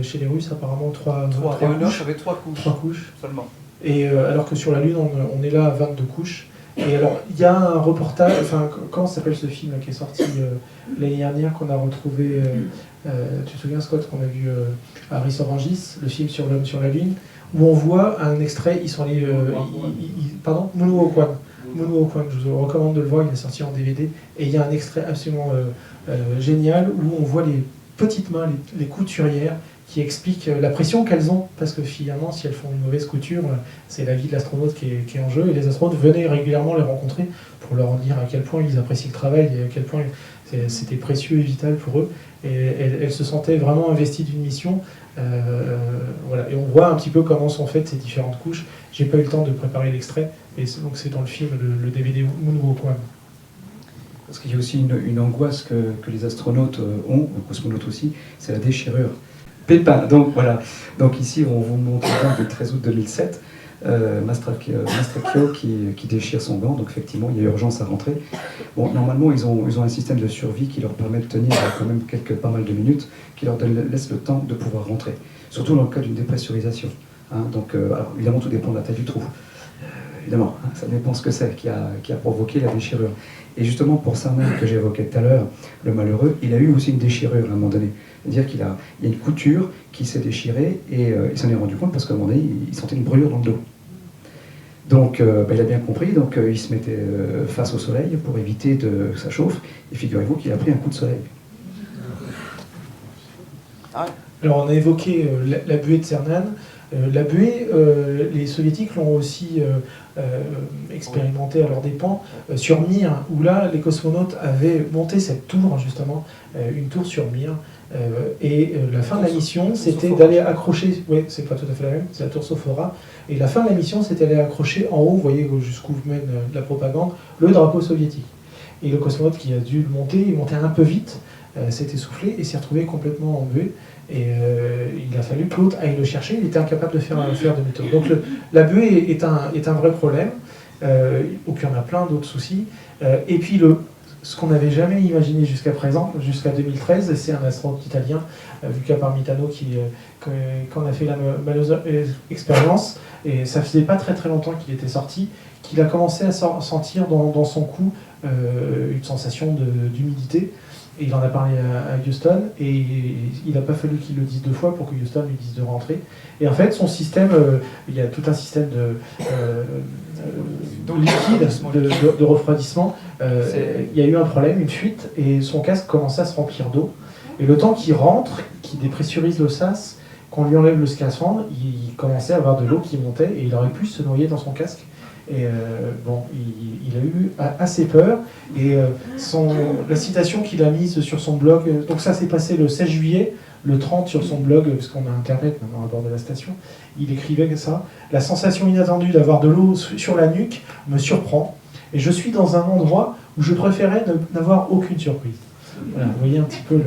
Speaker 1: Chez les Russes, apparemment, 3 couches.
Speaker 3: Avait 3 couches.
Speaker 1: 3 couches.
Speaker 3: Seulement.
Speaker 1: Et alors que sur la Lune, on est là à 22 couches. Et alors, il y a un reportage, enfin, comment s'appelle ce film là, qui est sorti l'année dernière, qu'on a retrouvé, tu te souviens Scott, qu'on a vu à Harris Orangis, le film sur l'homme sur la Lune, où on voit un extrait, ils sont allés... pardon, Moonwalk One. Moonwalk One, je vous recommande de le voir, il est sorti en DVD, et il y a un extrait absolument génial, où on voit les petites mains, les couturières, qui expliquent la pression qu'elles ont, parce que finalement, si elles font une mauvaise couture, c'est la vie de l'astronaute qui est en jeu, et les astronautes venaient régulièrement les rencontrer pour leur dire à quel point ils apprécient le travail, et à quel point c'était précieux et vital pour eux, et elles se sentaient vraiment investies d'une mission. Voilà. Et on voit un petit peu comment sont faites ces différentes couches. J'ai pas eu le temps de préparer l'extrait, et donc c'est dans le film, le DVD Moonwalk One.
Speaker 2: Parce qu'il y a aussi une angoisse que les astronautes ont, les cosmonautes aussi, c'est la déchirure. Pépin, donc voilà. Donc ici, on vous montre le 13 août 2007, Mastracchio qui déchire son gant, donc effectivement, il y a urgence à rentrer. Bon, normalement, ils ont un système de survie qui leur permet de tenir quand même pas mal de minutes, qui leur laisse le temps de pouvoir rentrer, surtout dans le cas d'une dépressurisation. Donc, alors, évidemment, tout dépend de la taille du trou. Évidemment, ça dépend ce que c'est qui a provoqué la déchirure. Et justement, pour Cernan, que j'évoquais tout à l'heure, le malheureux, il a eu aussi une déchirure à un moment donné. C'est-à-dire qu'il y a une couture qui s'est déchirée et il s'en est rendu compte parce qu'à un moment donné, il sentait une brûlure dans le dos. Donc, il a bien compris, donc il se mettait face au soleil pour éviter que ça chauffe. Et figurez-vous qu'il a pris un coup de soleil.
Speaker 1: Alors, on a évoqué la buée de Cernan. La buée, les soviétiques l'ont aussi expérimenté à leurs dépens sur Mir, où là, les cosmonautes avaient monté cette tour, justement, une tour sur Mir. Et la fin de la mission, c'était d'aller accrocher, oui, c'est pas tout à fait la même, c'est la tour Sophora, et la fin de la mission, c'était d'aller accrocher en haut, vous voyez jusqu'où mène la propagande, le drapeau soviétique. Et le cosmonaute qui a dû le monter, il montait un peu vite, s'est essoufflé et s'est retrouvé complètement embué. Et il a fallu que l'autre aille le chercher, il était incapable de faire demi-tour. Donc la buée est un vrai problème, il y en a plein d'autres soucis. Et puis ce qu'on n'avait jamais imaginé jusqu'à présent, jusqu'à 2013, c'est un astronaute italien, Luca Parmitano, qu'on a fait la malheureuse expérience, et ça faisait pas très très longtemps qu'il était sorti, qu'il a commencé à sentir dans son cou une sensation d'humidité. Et il en a parlé à Houston, et il n'a pas fallu qu'il le dise 2 fois pour que Houston lui dise de rentrer. Et en fait, son système, il y a tout un système liquide, de refroidissement. Il y a eu un problème, une fuite, et son casque commençait à se remplir d'eau. Et le temps qu'il rentre, qu'il dépressurise le sas, qu'on lui enlève le scaphandre, il commençait à avoir de l'eau qui montait, et il aurait pu se noyer dans son casque. Et bon, il a eu assez peur. Et la citation qu'il a mise sur son blog, donc ça s'est passé le 16 juillet, le 30 sur son blog, parce qu'on a Internet maintenant à bord de la station, il écrivait ça: la sensation inattendue d'avoir de l'eau sur la nuque me surprend, et je suis dans un endroit où je préférais n'avoir aucune surprise. Voilà, vous voyez un petit peu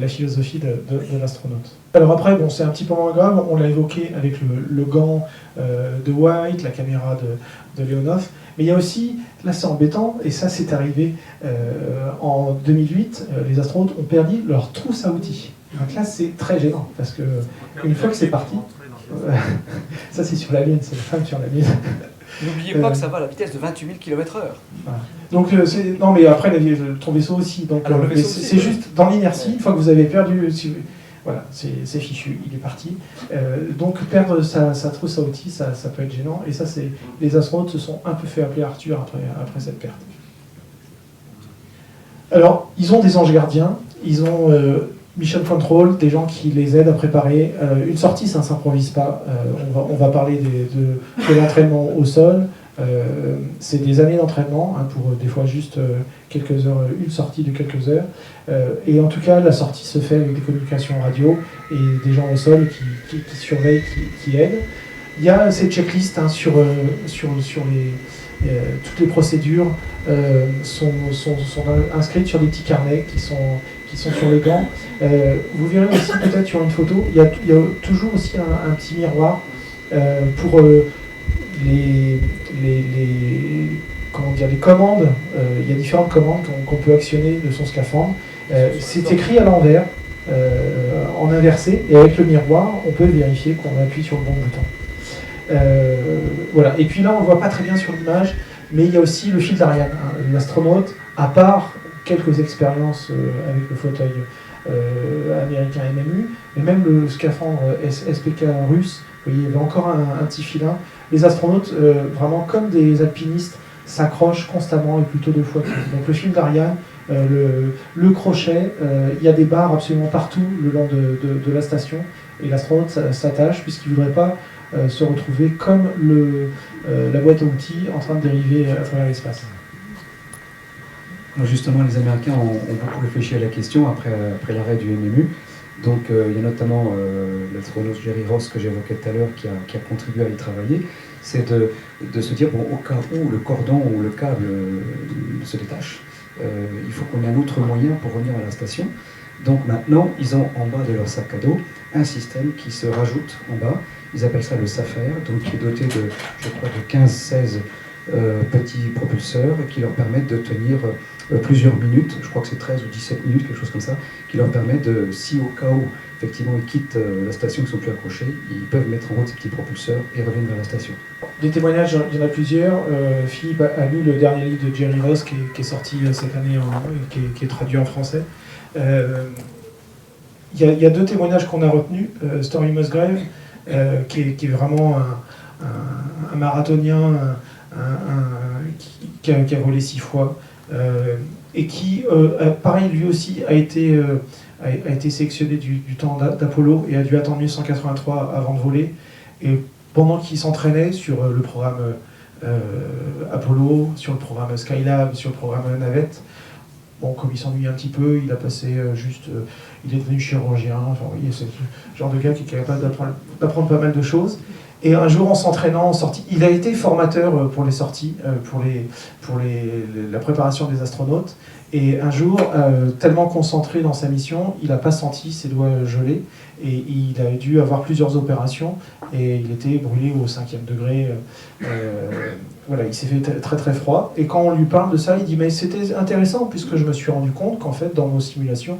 Speaker 1: la philosophie de l'astronaute. Alors après, bon, c'est un petit peu moins grave, on l'a évoqué avec le gant de White, la caméra de Leonov, mais il y a aussi, là c'est embêtant, et ça c'est arrivé en 2008, les astronautes ont perdu leur trousse à outils. Donc là c'est très gênant, parce que une fois que c'est parti, ça c'est sur la Lune, c'est la femme sur la Lune.
Speaker 3: N'oubliez pas que ça va à la vitesse de 28 000 km/h.
Speaker 1: Voilà. Donc, non, mais après, ton vaisseau aussi. Donc, c'est juste dans l'inertie, une fois que vous avez perdu. Voilà, c'est fichu, il est parti. Donc, perdre sa trousse à outils, ça peut être gênant. Et ça, les astronautes se sont un peu fait appeler Arthur après cette perte. Alors, ils ont des anges gardiens, ils ont Mission Control, des gens qui les aident à préparer. Une sortie, ça ne s'improvise pas. On va parler de l'entraînement au sol. C'est des années d'entraînement, pour des fois juste quelques heures, une sortie de quelques heures. Et en tout cas, la sortie se fait avec des communications radio et des gens au sol qui surveillent, qui aident. Il y a ces checklists sur toutes les procédures sont inscrites sur des petits carnets qui sont sur les gants. Vous verrez aussi peut-être sur une photo, il y a toujours aussi un petit miroir pour les commandes. Il y a différentes commandes qu'on peut actionner de son scaphandre. C'est écrit à l'envers, en inversé, et avec le miroir, on peut vérifier qu'on appuie sur le bon bouton. Voilà. Et puis là, on ne le voit pas très bien sur l'image, mais il y a aussi le fil d'Ariane. L'astronaute, à part quelques expériences avec le fauteuil américain MMU, mais même le scaphandre SPK russe, vous voyez, il y avait encore un petit filin. Les astronautes, vraiment comme des alpinistes, s'accrochent constamment et plutôt 2 fois plus. Donc le fil d'Ariane, le crochet, il y a des barres absolument partout le long de la station, et l'astronaute s'attache puisqu'il ne voudrait pas se retrouver comme la boîte à outils en train de dériver à travers l'espace.
Speaker 2: Justement, les Américains ont beaucoup réfléchi à la question après l'arrêt du MMU. Donc il y a notamment l'astronaute Jerry Ross que j'évoquais tout à l'heure qui a contribué à y travailler. C'est de se dire, bon, au cas où le cordon ou le câble se détache, il faut qu'on ait un autre moyen pour revenir à la station. Donc maintenant, ils ont en bas de leur sac à dos un système qui se rajoute en bas. Ils appellent ça le SAFER, donc qui est doté de, je crois, de 15-16 petits propulseurs qui leur permettent de tenir plusieurs minutes, je crois que c'est 13 ou 17 minutes, quelque chose comme ça, qui leur permettent de, si au cas où effectivement ils quittent la station, ils ne sont plus accrochés, ils peuvent mettre en route ces petits propulseurs et revenir vers la station.
Speaker 1: Des témoignages, il y en a plusieurs. Philippe a lu le dernier livre de Jerry Ross qui est sorti cette année, qui est traduit en français. Il y a 2 témoignages qu'on a retenus. Story Musgrave, qui est vraiment un marathonien qui a volé 6 fois, et qui, pareil, lui aussi a été sélectionné du temps d'Apollo et a dû attendre 1983 avant de voler. Et pendant qu'il s'entraînait sur le programme Apollo, sur le programme Skylab, sur le programme Navette, bon, comme il s'ennuie un petit peu, il a passé il est devenu chirurgien. Enfin, vous voyez, c'est le genre de gars qui est capable d'apprendre pas mal de choses. Et un jour, en s'entraînant en sortie, il a été formateur pour les sorties, pour la préparation des astronautes. Et un jour, tellement concentré dans sa mission, il n'a pas senti ses doigts gelés. Et il a dû avoir plusieurs opérations. Et il était brûlé au 5e degré. Voilà, il s'est fait très très froid. Et quand on lui parle de ça, il dit « Mais c'était intéressant puisque je me suis rendu compte qu'en fait, dans nos simulations,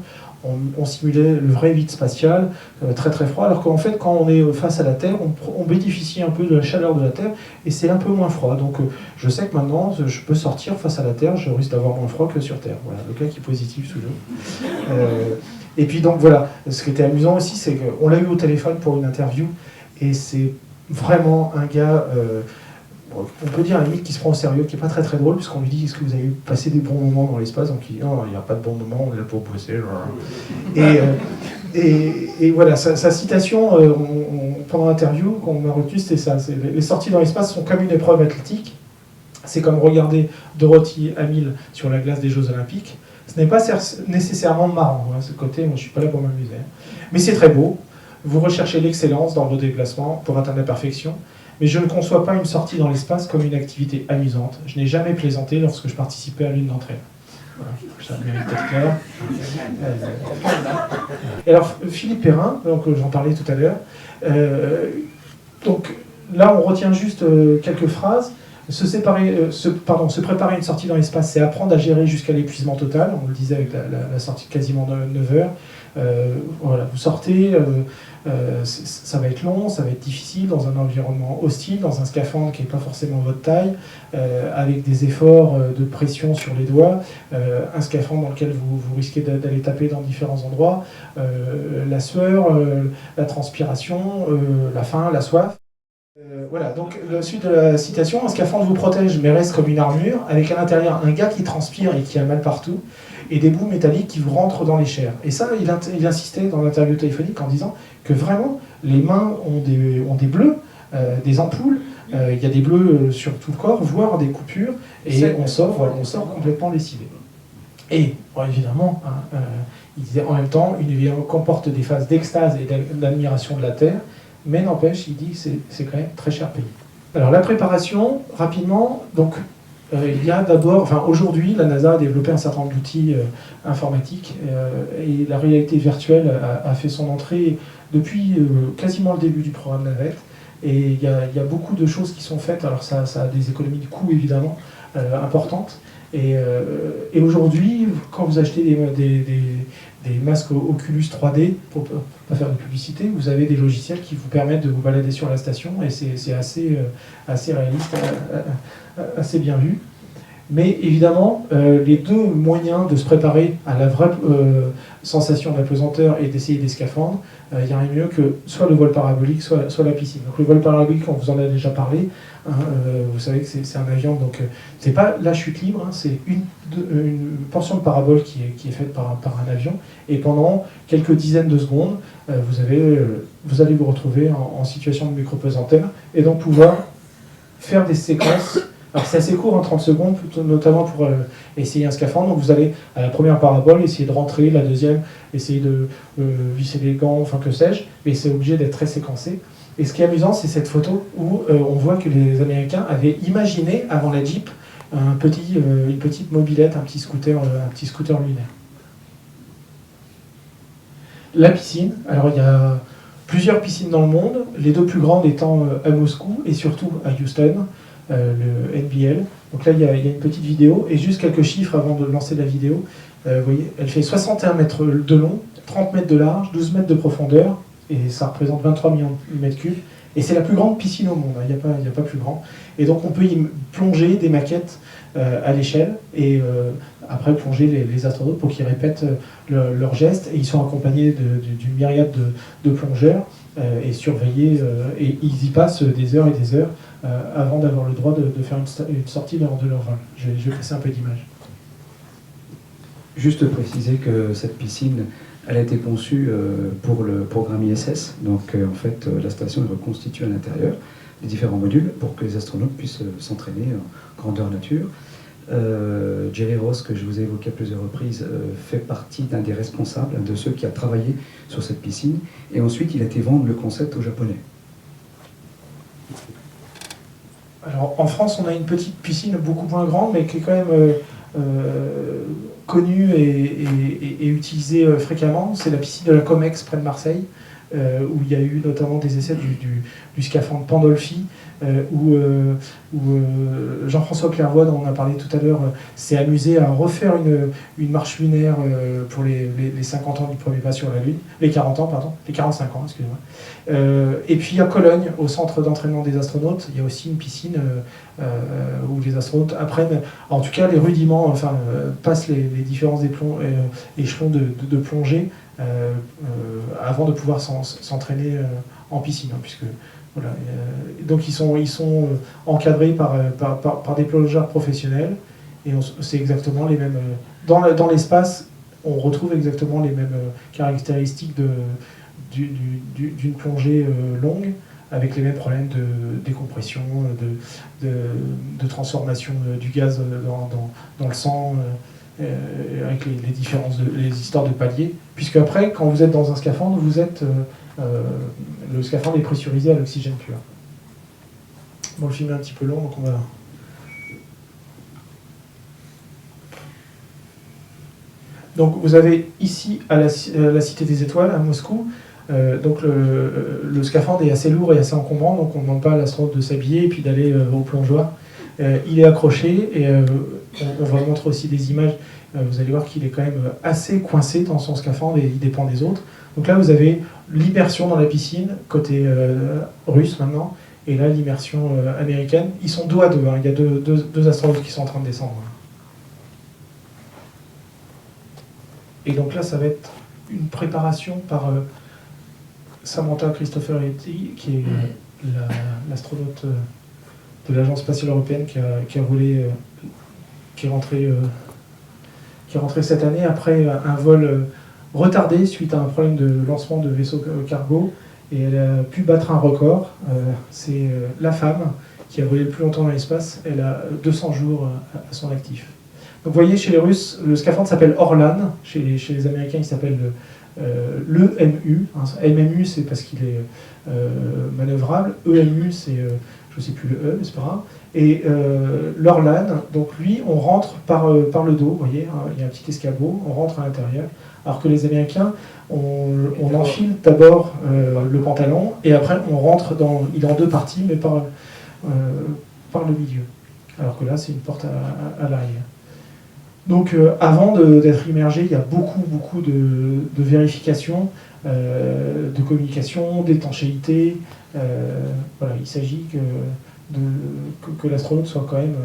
Speaker 1: on simulait le vrai vide spatial, très très froid, alors qu'en fait, quand on est face à la Terre, on bénéficie un peu de la chaleur de la Terre, et c'est un peu moins froid. Donc je sais que maintenant, je peux sortir face à la Terre, je risque d'avoir moins froid que sur Terre. Voilà, le cas qui est positif toujours. Et puis donc voilà, ce qui était amusant aussi, c'est qu'on l'a eu au téléphone pour une interview, et c'est vraiment un gars... on peut dire à la limite qui se prend au sérieux, qui n'est pas très très drôle, puisqu'on lui dit est-ce que vous avez passé des bons moments dans l'espace, donc il dit non, il n'y a pas de bons moments, on est là pour bosser. Et voilà, sa citation pendant l'interview qu'on m'a retenue, c'était ça, les sorties dans l'espace sont comme une épreuve athlétique, c'est comme regarder Dorothy Hamill sur la glace des Jeux Olympiques, ce n'est pas nécessairement marrant, hein, ce côté, moi je ne suis pas là pour m'amuser, mais c'est très beau, vous recherchez l'excellence dans vos déplacements pour atteindre la perfection. Mais je ne conçois pas une sortie dans l'espace comme une activité amusante. Je n'ai jamais plaisanté lorsque je participais à l'une d'entre elles. Voilà, ça mérite d'être clair. Et alors, Philippe Perrin, donc j'en parlais tout à l'heure, donc là on retient juste quelques phrases. Se préparer à une sortie dans l'espace, c'est apprendre à gérer jusqu'à l'épuisement total. On le disait avec la sortie de quasiment 9 heures. Voilà, vous sortez, ça va être long, ça va être difficile, dans un environnement hostile, dans un scaphandre qui n'est pas forcément votre taille, avec des efforts de pression sur les doigts, un scaphandre dans lequel vous risquez d'aller taper dans différents endroits, la sueur, la transpiration, la faim, la soif. Voilà, donc la suite de la citation, un scaphandre vous protège mais reste comme une armure, avec à l'intérieur un gars qui transpire et qui a mal partout, et des bouts métalliques qui vous rentrent dans les chairs. Et ça, il insistait dans l'interview téléphonique en disant que vraiment, les mains ont des bleus, des ampoules, il y a des bleus sur tout le corps, voire des coupures, et on sort complètement lessivé. Et, bon, évidemment, hein, il disait en même temps, une vie comporte des phases d'extase et d'admiration de la Terre, mais n'empêche, il dit que c'est quand même très cher payé. Alors la préparation, rapidement, donc il y a d'abord, enfin aujourd'hui, la NASA a développé un certain nombre d'outils informatiques et la réalité virtuelle a fait son entrée depuis quasiment le début du programme Navette. Et il y a beaucoup de choses qui sont faites, alors ça a des économies de coûts évidemment importantes. Et aujourd'hui, quand vous achetez des masques Oculus 3D, pour ne pas faire de publicité, vous avez des logiciels qui vous permettent de vous balader sur la station, et c'est assez réaliste, assez bien vu. Mais évidemment, les deux moyens de se préparer à la vraie sensation de la pesanteur et d'essayer des scaphandres, il y a rien de mieux que soit le vol parabolique, soit la piscine. Donc le vol parabolique, on vous en a déjà parlé, hein, vous savez que c'est un avion, donc c'est pas la chute libre, hein, c'est une portion de parabole qui est faite par un avion, et pendant quelques dizaines de secondes, vous allez vous retrouver en situation de micropesanteur, et donc pouvoir faire des séquences. Alors c'est assez court, hein, 30 secondes, notamment pour essayer un scaphandre. Donc vous allez à la première parabole, essayer de rentrer, la deuxième, essayer de visser les gants, enfin que sais-je, mais c'est obligé d'être très séquencé. Et ce qui est amusant, c'est cette photo où on voit que les Américains avaient imaginé, avant la Jeep, une petite mobilette, un petit scooter lunaire. La piscine, alors il y a plusieurs piscines dans le monde, les deux plus grandes étant à Moscou et surtout à Houston. Le NBL. Donc là, il y a une petite vidéo, et juste quelques chiffres avant de lancer la vidéo. Vous voyez, elle fait 61 mètres de long, 30 mètres de large, 12 mètres de profondeur, et ça représente 23 millions de mètres cubes. Et c'est la plus grande piscine au monde, hein, il n'y a pas plus grand. Et donc on peut y plonger des maquettes à l'échelle, et après plonger les astronautes pour qu'ils répètent leurs gestes, et ils sont accompagnés d'une myriade de plongeurs, et surveillés, et ils y passent des heures et des heures avant d'avoir le droit de faire une sortie de leur vol. Je vais passer un peu d'image.
Speaker 2: Juste préciser que cette piscine, elle a été conçue pour le programme ISS. Donc en fait, la station est reconstituée à l'intérieur, les différents modules, pour que les astronautes puissent s'entraîner en grandeur nature. Jerry Ross, que je vous ai évoqué à plusieurs reprises, fait partie d'un des responsables, de ceux qui a travaillé sur cette piscine. Et ensuite, il a été vendre le concept aux Japonais.
Speaker 1: Alors, en France, on a une petite piscine beaucoup moins grande, mais qui est quand même connue et utilisée fréquemment. C'est la piscine de la Comex, près de Marseille, où il y a eu notamment des essais du scaphandre Pandolfi, où Jean-François Clairvoy, dont on a parlé tout à l'heure, s'est amusé à refaire une marche lunaire pour les 50 ans du premier pas sur la Lune, les 40 ans, pardon, les 45 ans, excusez-moi. Et puis à Cologne, au centre d'entraînement des astronautes, il y a aussi une piscine où les astronautes apprennent, en tout cas les rudiments, passent les différents échelons de plongée avant de pouvoir s'entraîner en piscine, hein, puisque voilà, donc ils sont encadrés par des plongeurs professionnels, et c'est exactement les mêmes. Dans l'espace, on retrouve exactement les mêmes caractéristiques d'une plongée longue, avec les mêmes problèmes de décompression, de transformation du gaz dans le sang, avec les histoires de paliers, puisque après, quand vous êtes dans un scaphandre, le scaphandre est pressurisé à l'oxygène pur. Bon, le film est un petit peu long, donc on va... Donc vous avez ici, à la Cité des Étoiles, à Moscou, donc le scaphandre est assez lourd et assez encombrant, donc on ne demande pas à l'astronaute de s'habiller et puis d'aller au plongeoir. Il est accroché, et on va vous montrer aussi des images. Vous allez voir qu'il est quand même assez coincé dans son scaphandre et il dépend des autres. Donc là, vous avez l'immersion dans la piscine, côté russe maintenant, et là, l'immersion américaine. Ils sont dos à dos, hein. Il y a deux astronautes qui sont en train de descendre. Et donc là, ça va être une préparation par Samantha Cristoforetti, qui est l'astronaute de l'Agence spatiale européenne qui est rentrée cette année après un vol retardé suite à un problème de lancement de vaisseau cargo, et elle a pu battre un record. C'est la femme qui a volé le plus longtemps dans l'espace. Elle a 200 jours à son actif. Donc vous voyez, chez les Russes, le scaphandre s'appelle Orlan. Chez les Américains, il s'appelle l'EMU. MMU, c'est parce qu'il est manœuvrable. EMU, c'est, je ne sais plus le E, mais c'est pas grave. Et l'Orlan, donc lui, on rentre par le dos, vous voyez, hein, il y a un petit escabeau, on rentre à l'intérieur. Alors que les Américains, on enfile d'abord le pantalon, et après on rentre il est en deux parties, mais par le milieu. Alors que là, c'est une porte à l'arrière. Donc avant d'être immergé, il y a beaucoup de vérifications, de communication, d'étanchéité. Voilà, il s'agit que l'astronaute soit quand même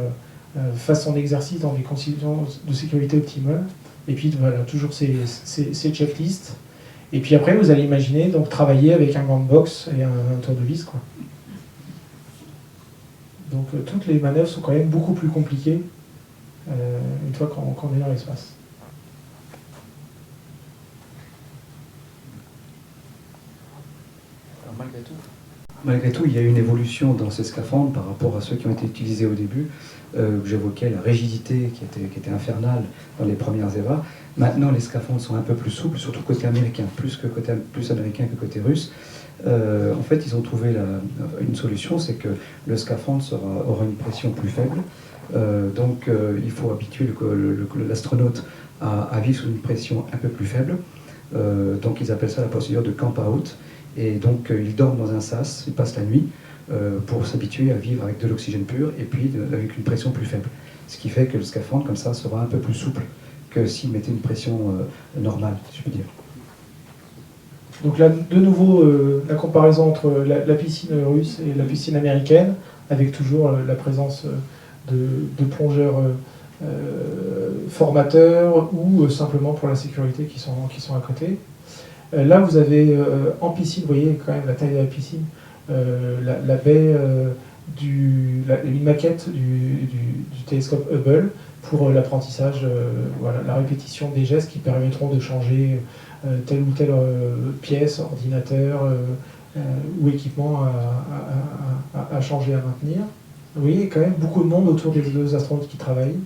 Speaker 1: fasse son exercice dans des conditions de sécurité optimales. Et puis voilà, toujours ces checklists. Et puis après, vous allez imaginer donc travailler avec un gant de boxe et un tournevis, quoi. Donc toutes les manœuvres sont quand même beaucoup plus compliquées une fois qu'on est dans l'espace.
Speaker 3: Alors,
Speaker 2: malgré tout, il y a une évolution dans ces scaphandres par rapport à ceux qui ont été utilisés au début. J'évoquais la rigidité qui était infernale dans les premières EVA. Maintenant, les scaphandres sont un peu plus souples, surtout côté américain, plus américain que côté russe. En fait, ils ont trouvé une solution, c'est que le scaphandre aura une pression plus faible. Donc, il faut habituer l'astronaute à vivre sous une pression un peu plus faible. Donc, ils appellent ça la procédure de camp out. Et donc, ils dorment dans un sas, ils passent la nuit pour s'habituer à vivre avec de l'oxygène pur et puis avec une pression plus faible. Ce qui fait que le scaphandre, comme ça, sera un peu plus souple que s'il mettait une pression normale, si je peux dire.
Speaker 1: Donc là, de nouveau, la comparaison entre la piscine russe et la piscine américaine, avec toujours la présence de plongeurs formateurs ou simplement pour la sécurité qui sont à côté. Là, vous avez en piscine, vous voyez quand même la taille de la piscine, la baie, une maquette du télescope Hubble pour l'apprentissage, voilà, la répétition des gestes qui permettront de changer telle ou telle pièce, ordinateur ou équipement à changer, à maintenir. Vous voyez, quand même beaucoup de monde autour des deux astronautes qui travaillent.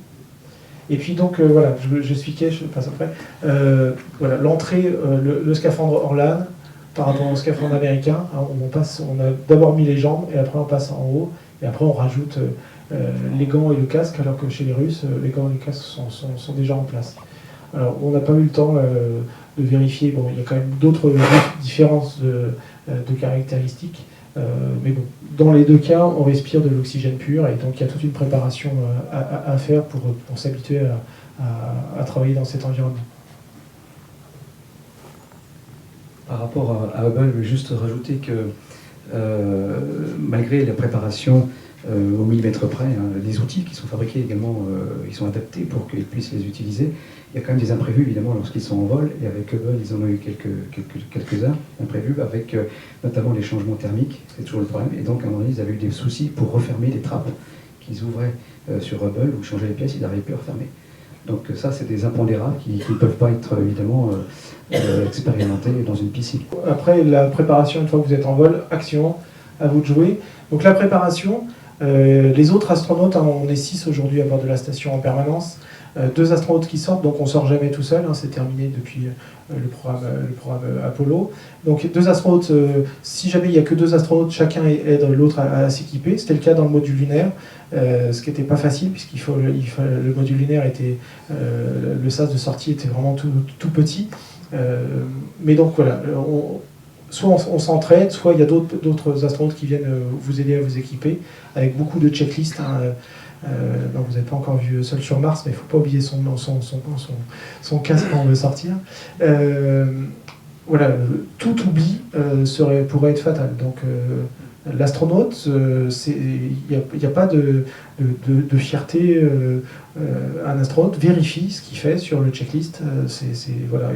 Speaker 1: Et puis donc, voilà, je expliquais, je passe après. Voilà, l'entrée, le scaphandre Orlan par rapport au scaphandre américain, hein, on a d'abord mis les jambes et après on passe en haut et après on rajoute les gants et le casque, alors que chez les Russes, les gants et le casque sont déjà en place. Alors, on n'a pas eu le temps de vérifier, bon, il y a quand même d'autres différences de caractéristiques, Mais bon, dans les deux cas, on respire de l'oxygène pur, et donc il y a toute une préparation à faire pour s'habituer à travailler dans cet environnement.
Speaker 2: Par rapport à Hubble, je vais juste rajouter que malgré la préparation au millimètre près, hein, les outils qui sont fabriqués également, ils sont adaptés pour qu'ils puissent les utiliser. Il y a quand même des imprévus évidemment lorsqu'ils sont en vol, et avec Hubble ils en ont eu quelques-uns imprévus, avec notamment les changements thermiques, c'est toujours le problème, et donc à un moment donné ils avaient eu des soucis pour refermer les trappes qu'ils ouvraient sur Hubble, ou changer les pièces, ils n'arrivaient plus à refermer. Donc ça, c'est des impondérables qui ne peuvent pas être évidemment expérimentés dans une piscine.
Speaker 1: Après la préparation, une fois que vous êtes en vol, action, à vous de jouer. Donc la préparation, les autres astronautes, hein, on est 6 aujourd'hui à bord de la station en permanence, 2 astronautes qui sortent, donc on ne sort jamais tout seul, hein, c'est terminé depuis le programme Apollo. Donc 2 astronautes, si jamais il n'y a que 2 astronautes, chacun aide l'autre à s'équiper. C'était le cas dans le module lunaire, ce qui n'était pas facile, puisqu'il faut le module lunaire était, le sas de sortie était vraiment tout petit. Mais donc voilà, soit on s'entraide, soit il y a d'autres astronautes qui viennent vous aider à vous équiper, avec beaucoup de checklists. Hein, donc vous n'avez pas encore vu Seul sur Mars, mais il ne faut pas oublier son casque quand on veut sortir. Voilà, tout oubli pourrait être fatal. Donc l'astronaute, il n'y a pas de fierté. Un astronaute vérifie ce qu'il fait sur le checklist. Voilà,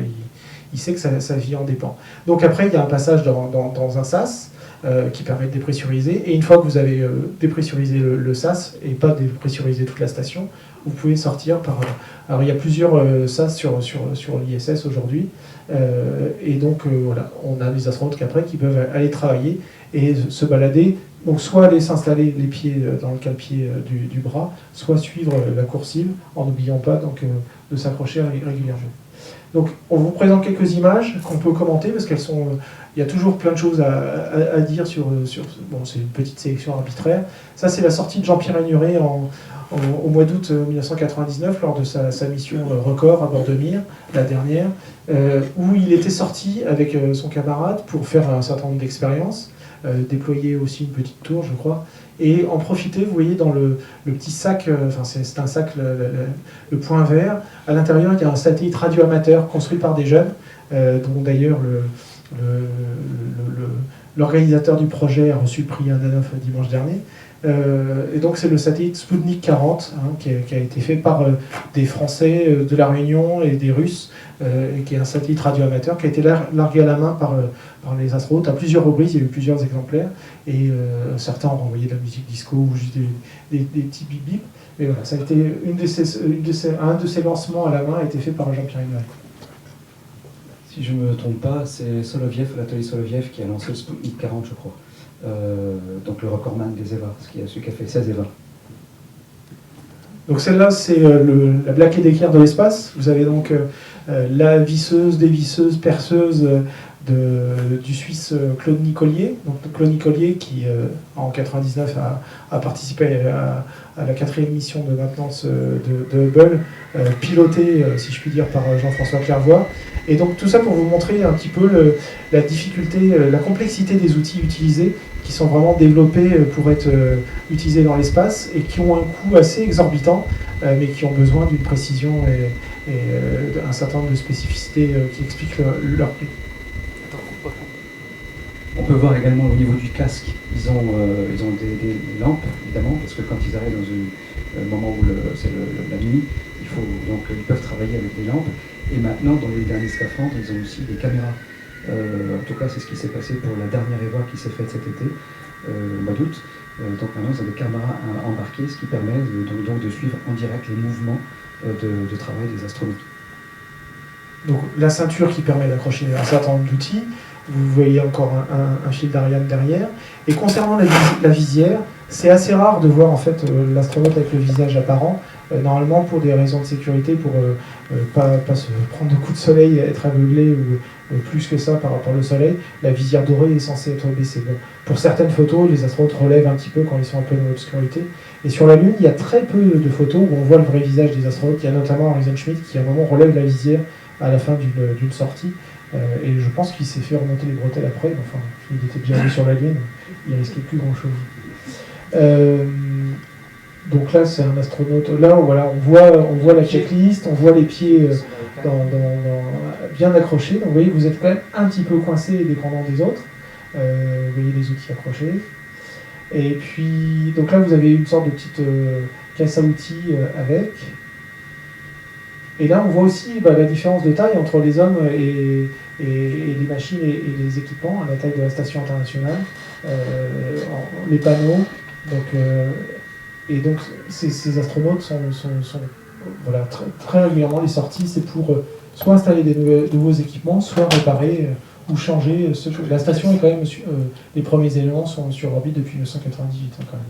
Speaker 1: il sait que sa vie en dépend. Donc après, il y a un passage dans un sas qui permet de dépressuriser. Et une fois que vous avez dépressurisé le sas, et pas dépressurisé toute la station, vous pouvez sortir par... Alors il y a plusieurs sas sur l'ISS aujourd'hui. Et donc voilà, on a des astronautes qu'après qui peuvent aller travailler et se balader. Donc soit aller s'installer les pieds dans le cale-pied du bras, soit suivre la coursive en n'oubliant pas donc, de s'accrocher régulièrement. Donc on vous présente quelques images qu'on peut commenter parce qu'elles sont... il y a toujours plein de choses à dire sur bon, c'est une petite sélection arbitraire. Ça c'est la sortie de Jean-Pierre Agnuret au mois d'août 1999 lors de sa mission record à bord de Mir, la dernière, où il était sorti avec son camarade pour faire un certain nombre d'expériences, déployer aussi une petite tour je crois, et en profiter, vous voyez dans le petit sac, enfin c'est un sac, le point vert, à l'intérieur il y a un satellite radioamateur construit par des jeunes, dont d'ailleurs l'organisateur du projet a reçu le prix Andanov dimanche dernier. Et donc c'est le satellite Sputnik 40 hein, qui a été fait par des Français de la Réunion et des Russes, et qui est un satellite radioamateur qui a été largué à la main par les astronautes à plusieurs reprises. Il y a eu plusieurs exemplaires et certains ont envoyé de la musique disco ou juste des petits bip bip. Mais voilà, ça a été un de ces lancements à la main a été fait par Jean-Pierre Agnuret.
Speaker 2: Si je ne me trompe pas, c'est Soloviev, l'atelier Soloviev qui a lancé le Sputnik 40 je crois. Donc le recordman des EVA, celui qui a fait 16 EVA.
Speaker 1: Donc celle-là, c'est la Black & Decker de l'espace. Vous avez donc la visseuse, dévisseuse, perceuse du Suisse Claude Nicollier. Donc Claude Nicollier qui, en 1999, a participé à la 4e mission de maintenance de Hubble, pilotée, si je puis dire, par Jean-François Clairvoy. Et donc tout ça pour vous montrer un petit peu la difficulté, la complexité des outils utilisés, qui sont vraiment développés pour être utilisés dans l'espace et qui ont un coût assez exorbitant, mais qui ont besoin d'une précision et d'un certain nombre de spécificités qui expliquent leur prix.
Speaker 2: On peut voir également au niveau du casque, ils ont des lampes, évidemment, parce que quand ils arrivent dans un moment où c'est la nuit, ils peuvent travailler avec des lampes. Et maintenant, dans les derniers scaphandres, ils ont aussi des caméras. En tout cas, c'est ce qui s'est passé pour la dernière EVA qui s'est faite cet été, au mois d'août. Donc maintenant, ils ont des caméras embarquées, ce qui permet donc de suivre en direct les mouvements de travail des astronautes.
Speaker 1: Donc la ceinture qui permet d'accrocher un certain nombre d'outils. Vous voyez encore un fil d'Ariane derrière. Et concernant la visière, c'est assez rare de voir en fait l'astronaute avec le visage apparent. Normalement, pour des raisons de sécurité, pour pas se prendre de coups de soleil, être aveuglé ou plus que ça par rapport au soleil, la visière dorée est censée être baissée. Bon, pour certaines photos, les astronautes relèvent un petit peu quand ils sont un peu dans l'obscurité. Et sur la Lune, il y a très peu de photos où on voit le vrai visage des astronautes. Il y a notamment Harrison Schmitt qui à un moment relève la visière à la fin d'une sortie. Et je pense qu'il s'est fait remonter les bretelles après. Enfin, il était déjà allé sur la Lune, il risquait plus grand-chose. Donc là, c'est un astronaute. Là, voilà, on voit la checklist, on voit les pieds bien accrochés. Donc vous voyez que vous êtes quand même un petit peu coincé et dépendant des autres. Vous voyez les outils accrochés. Et puis, donc là, vous avez une sorte de petite caisse à outils avec. Et là, on voit aussi la différence de taille entre les hommes et les machines et les équipements, à la taille de la station internationale, les panneaux. Donc, et donc, ces astronautes sont voilà, très régulièrement, les sorties, c'est pour soit installer des nouveaux équipements, soit réparer ou changer. La station est quand même, les premiers éléments sont sur orbite depuis 1998 quand même.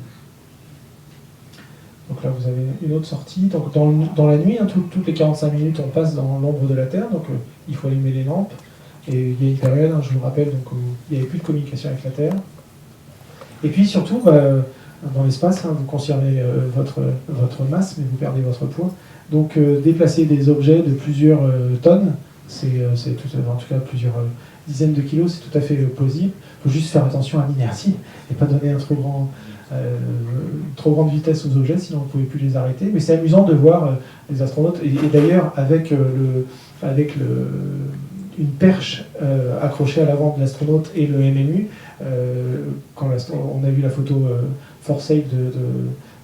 Speaker 1: Donc là, vous avez une autre sortie. Donc dans la nuit, toutes les 45 minutes, on passe dans l'ombre de la Terre, donc il faut allumer les lampes. Et il y a une période, je vous rappelle, donc, où il n'y avait plus de communication avec la Terre. Et puis surtout, dans l'espace, vous conservez votre masse, mais vous perdez votre poids. Donc déplacer des objets de plusieurs tonnes, en tout cas plusieurs dizaines de kilos, c'est tout à fait possible. Il faut juste faire attention à l'inertie et pas donner une trop grande vitesse aux objets, sinon vous ne pouvez plus les arrêter. Mais c'est amusant de voir les astronautes, et d'ailleurs avec une perche accrochée à l'avant de l'astronaute et le MMU, quand on a vu la photo Foresight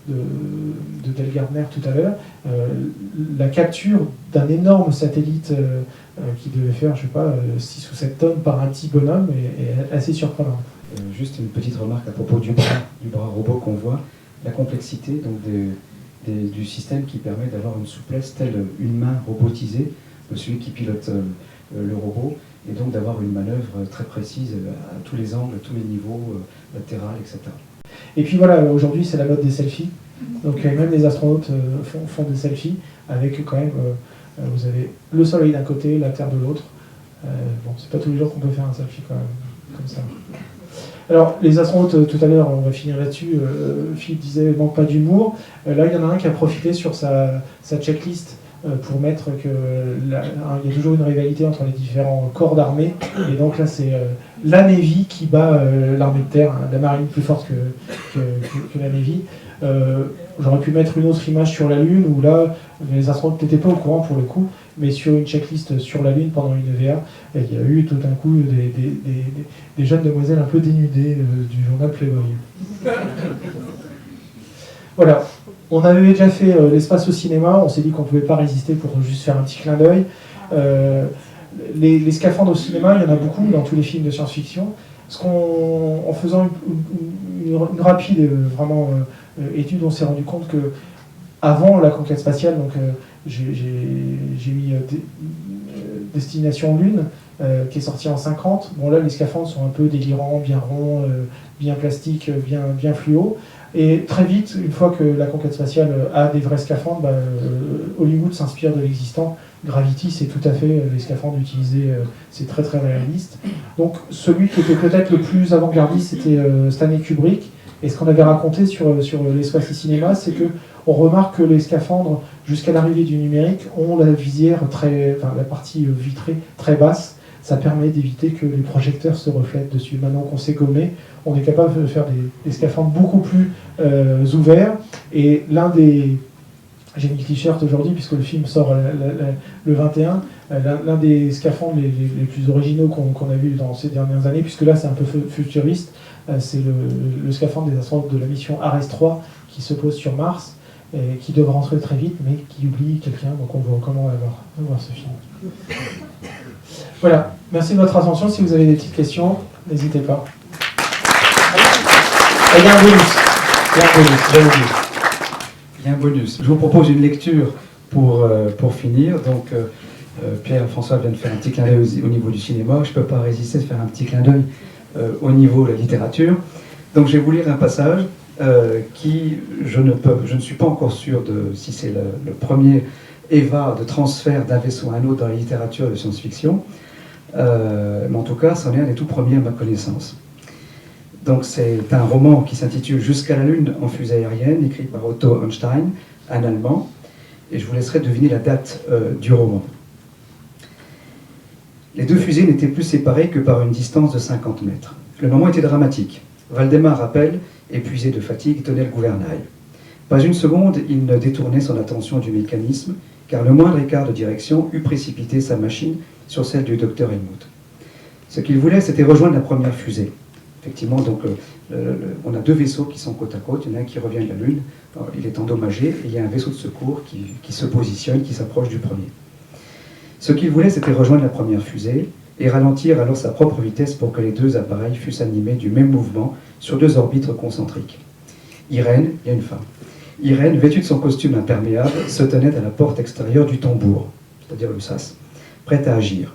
Speaker 1: de Dale Gardner tout à l'heure, la capture d'un énorme satellite qui devait faire, je sais pas, 6 ou 7 tonnes par un petit bonhomme est assez surprenante.
Speaker 2: Juste une petite remarque à propos du bras robot qu'on voit, la complexité donc, du système qui permet d'avoir une souplesse telle une main robotisée de celui qui pilote le robot, et donc d'avoir une manœuvre très précise à tous les angles, à tous les niveaux, latéral, etc.
Speaker 1: Et puis voilà, aujourd'hui c'est la mode des selfies, donc même les astronautes font des selfies avec quand même, vous avez le soleil d'un côté, la Terre de l'autre. Bon, c'est pas tous les jours qu'on peut faire un selfie quand même, comme ça. Alors, les astronautes, tout à l'heure, on va finir là-dessus, Philippe disait, il manque pas d'humour. Là, il y en a un qui a profité sur sa checklist pour mettre qu'il y a toujours une rivalité entre les différents corps d'armée. Et donc là, c'est la Navy qui bat l'armée de terre, la marine plus forte que la Navy. J'aurais pu mettre une autre image sur la Lune, où là, les astronautes n'étaient pas au courant pour le coup, mais sur une checklist sur la Lune pendant une EVA, il y a eu tout d'un coup des jeunes demoiselles un peu dénudées du journal Playboy. Voilà. On avait déjà fait l'espace au cinéma, on s'est dit qu'on ne pouvait pas résister pour juste faire un petit clin d'œil. Les scaphandres au cinéma, il y en a beaucoup dans tous les films de science-fiction. En faisant une rapide étude, on s'est rendu compte que avant la conquête spatiale, donc j'ai mis Destination Lune, qui est sorti en 50. Bon là, les scaphandres sont un peu délirants, bien ronds, bien plastiques, bien fluo. Et très vite, une fois que la conquête spatiale a des vrais scaphandres, Hollywood s'inspire de l'existant. Gravity, c'est tout à fait les scaphandres utilisés, c'est très très réaliste. Donc celui qui était peut-être le plus avant-gardiste, c'était Stanley Kubrick. Et ce qu'on avait raconté sur l'espace et cinéma, c'est qu'on remarque que les scaphandres, jusqu'à l'arrivée du numérique, ont la visière la partie vitrée très basse. Ça permet d'éviter que les projecteurs se reflètent dessus. Maintenant qu'on sait gommer, on est capable de faire des scaphandres beaucoup plus ouverts. Et j'ai mis le t-shirt aujourd'hui puisque le film sort le 21. L'un des scaphandres les plus originaux qu'on a vu dans ces dernières années, puisque là c'est un peu futuriste, c'est le scaphandre des astronautes de la mission Ares 3 qui se pose sur Mars et qui doit rentrer très vite, mais qui oublie quelqu'un. Donc on vous recommande à voir ce film. Voilà, merci de votre attention. Si vous avez des petites questions, n'hésitez pas. Il y a un bonus.
Speaker 2: Il y a un bonus. Je vous propose une lecture pour finir. Donc, Pierre-François vient de faire un petit clin d'œil au niveau du cinéma. Je ne peux pas résister de faire un petit clin d'œil au niveau de la littérature. Donc, je vais vous lire un passage qui, je ne suis pas encore sûr si c'est le premier EVA de transfert d'un vaisseau à un autre dans la littérature de science-fiction. Mais en tout cas, c'en est un des tout premiers à ma connaissance. Donc c'est un roman qui s'intitule « Jusqu'à la Lune en fusée aérienne », écrit par Otto Einstein, un Allemand, et je vous laisserai deviner la date du roman. Les deux fusées n'étaient plus séparées que par une distance de 50 mètres. Le moment était dramatique. Waldemar Rappel, épuisé de fatigue, tenait le gouvernail. Pas une seconde, il ne détournait son attention du mécanisme, car le moindre écart de direction eût précipité sa machine sur celle du docteur Helmut. Ce qu'il voulait, c'était rejoindre la première fusée. Effectivement, donc, on a deux vaisseaux qui sont côte à côte. Il y en a un qui revient de la Lune, il est endommagé, et il y a un vaisseau de secours qui se positionne, qui s'approche du premier. Ce qu'il voulait, c'était rejoindre la première fusée et ralentir alors sa propre vitesse pour que les deux appareils fussent animés du même mouvement sur deux orbites concentriques. Irène, il y a une femme. Irène, vêtue de son costume imperméable, se tenait à la porte extérieure du tambour, c'est-à-dire le sas, prête à agir.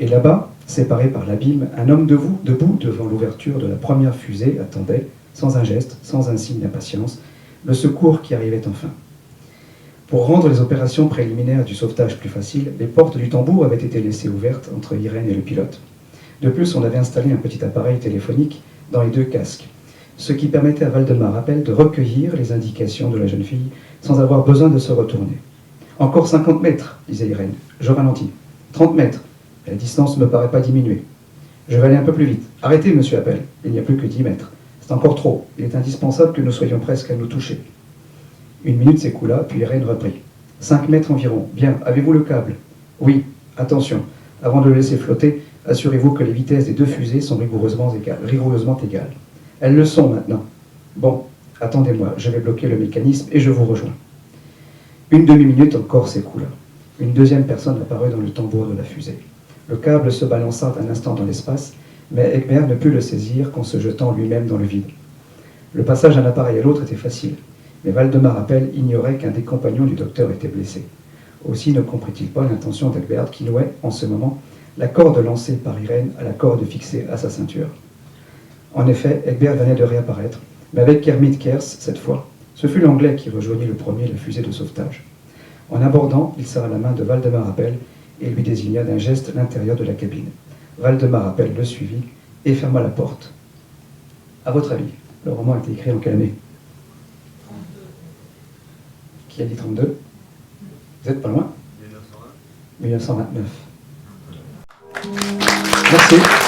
Speaker 2: Et là-bas, séparé par l'abîme, un homme debout devant l'ouverture de la première fusée attendait, sans un geste, sans un signe d'impatience, le secours qui arrivait enfin. Pour rendre les opérations préliminaires du sauvetage plus faciles, les portes du tambour avaient été laissées ouvertes entre Irène et le pilote. De plus, on avait installé un petit appareil téléphonique dans les deux casques, ce qui permettait à Waldemar Rappel de recueillir les indications de la jeune fille sans avoir besoin de se retourner. « Encore 50 mètres, disait Irène. Je ralentis. 30 mètres. La distance ne me paraît pas diminuer. Je vais aller un peu plus vite. Arrêtez, monsieur Appel. Il n'y a plus que 10 mètres. C'est encore trop. Il est indispensable que nous soyons presque à nous toucher. » Une minute s'écoula, puis Irène reprit. 5 mètres environ. Bien, avez-vous le câble? Oui. Attention. Avant de le laisser flotter, assurez-vous que les vitesses des deux fusées sont rigoureusement égales. Elles le sont maintenant. Bon, attendez-moi, je vais bloquer le mécanisme et je vous rejoins. Une demi-minute encore s'écoula. Une deuxième personne apparut dans le tambour de la fusée. Le câble se balança un instant dans l'espace, mais Egbert ne put le saisir qu'en se jetant lui-même dans le vide. Le passage d'un appareil à l'autre était facile, mais Waldemar Rappel ignorait qu'un des compagnons du docteur était blessé. Aussi ne comprit-il pas l'intention d'Egbert qui nouait, en ce moment, la corde lancée par Irène à la corde fixée à sa ceinture. En effet, Egbert venait de réapparaître, mais avec Kermit Kers cette fois. Ce fut l'Anglais qui rejoignit le premier la fusée de sauvetage. En abordant, il serra la main de Waldemar Rappel et lui désigna d'un geste l'intérieur de la cabine. Waldemar Rappel le suivit et ferma la porte. À votre avis, le roman a été écrit en quelle année? 32. Qui a dit 32? Vous êtes pas loin? 1929. Merci.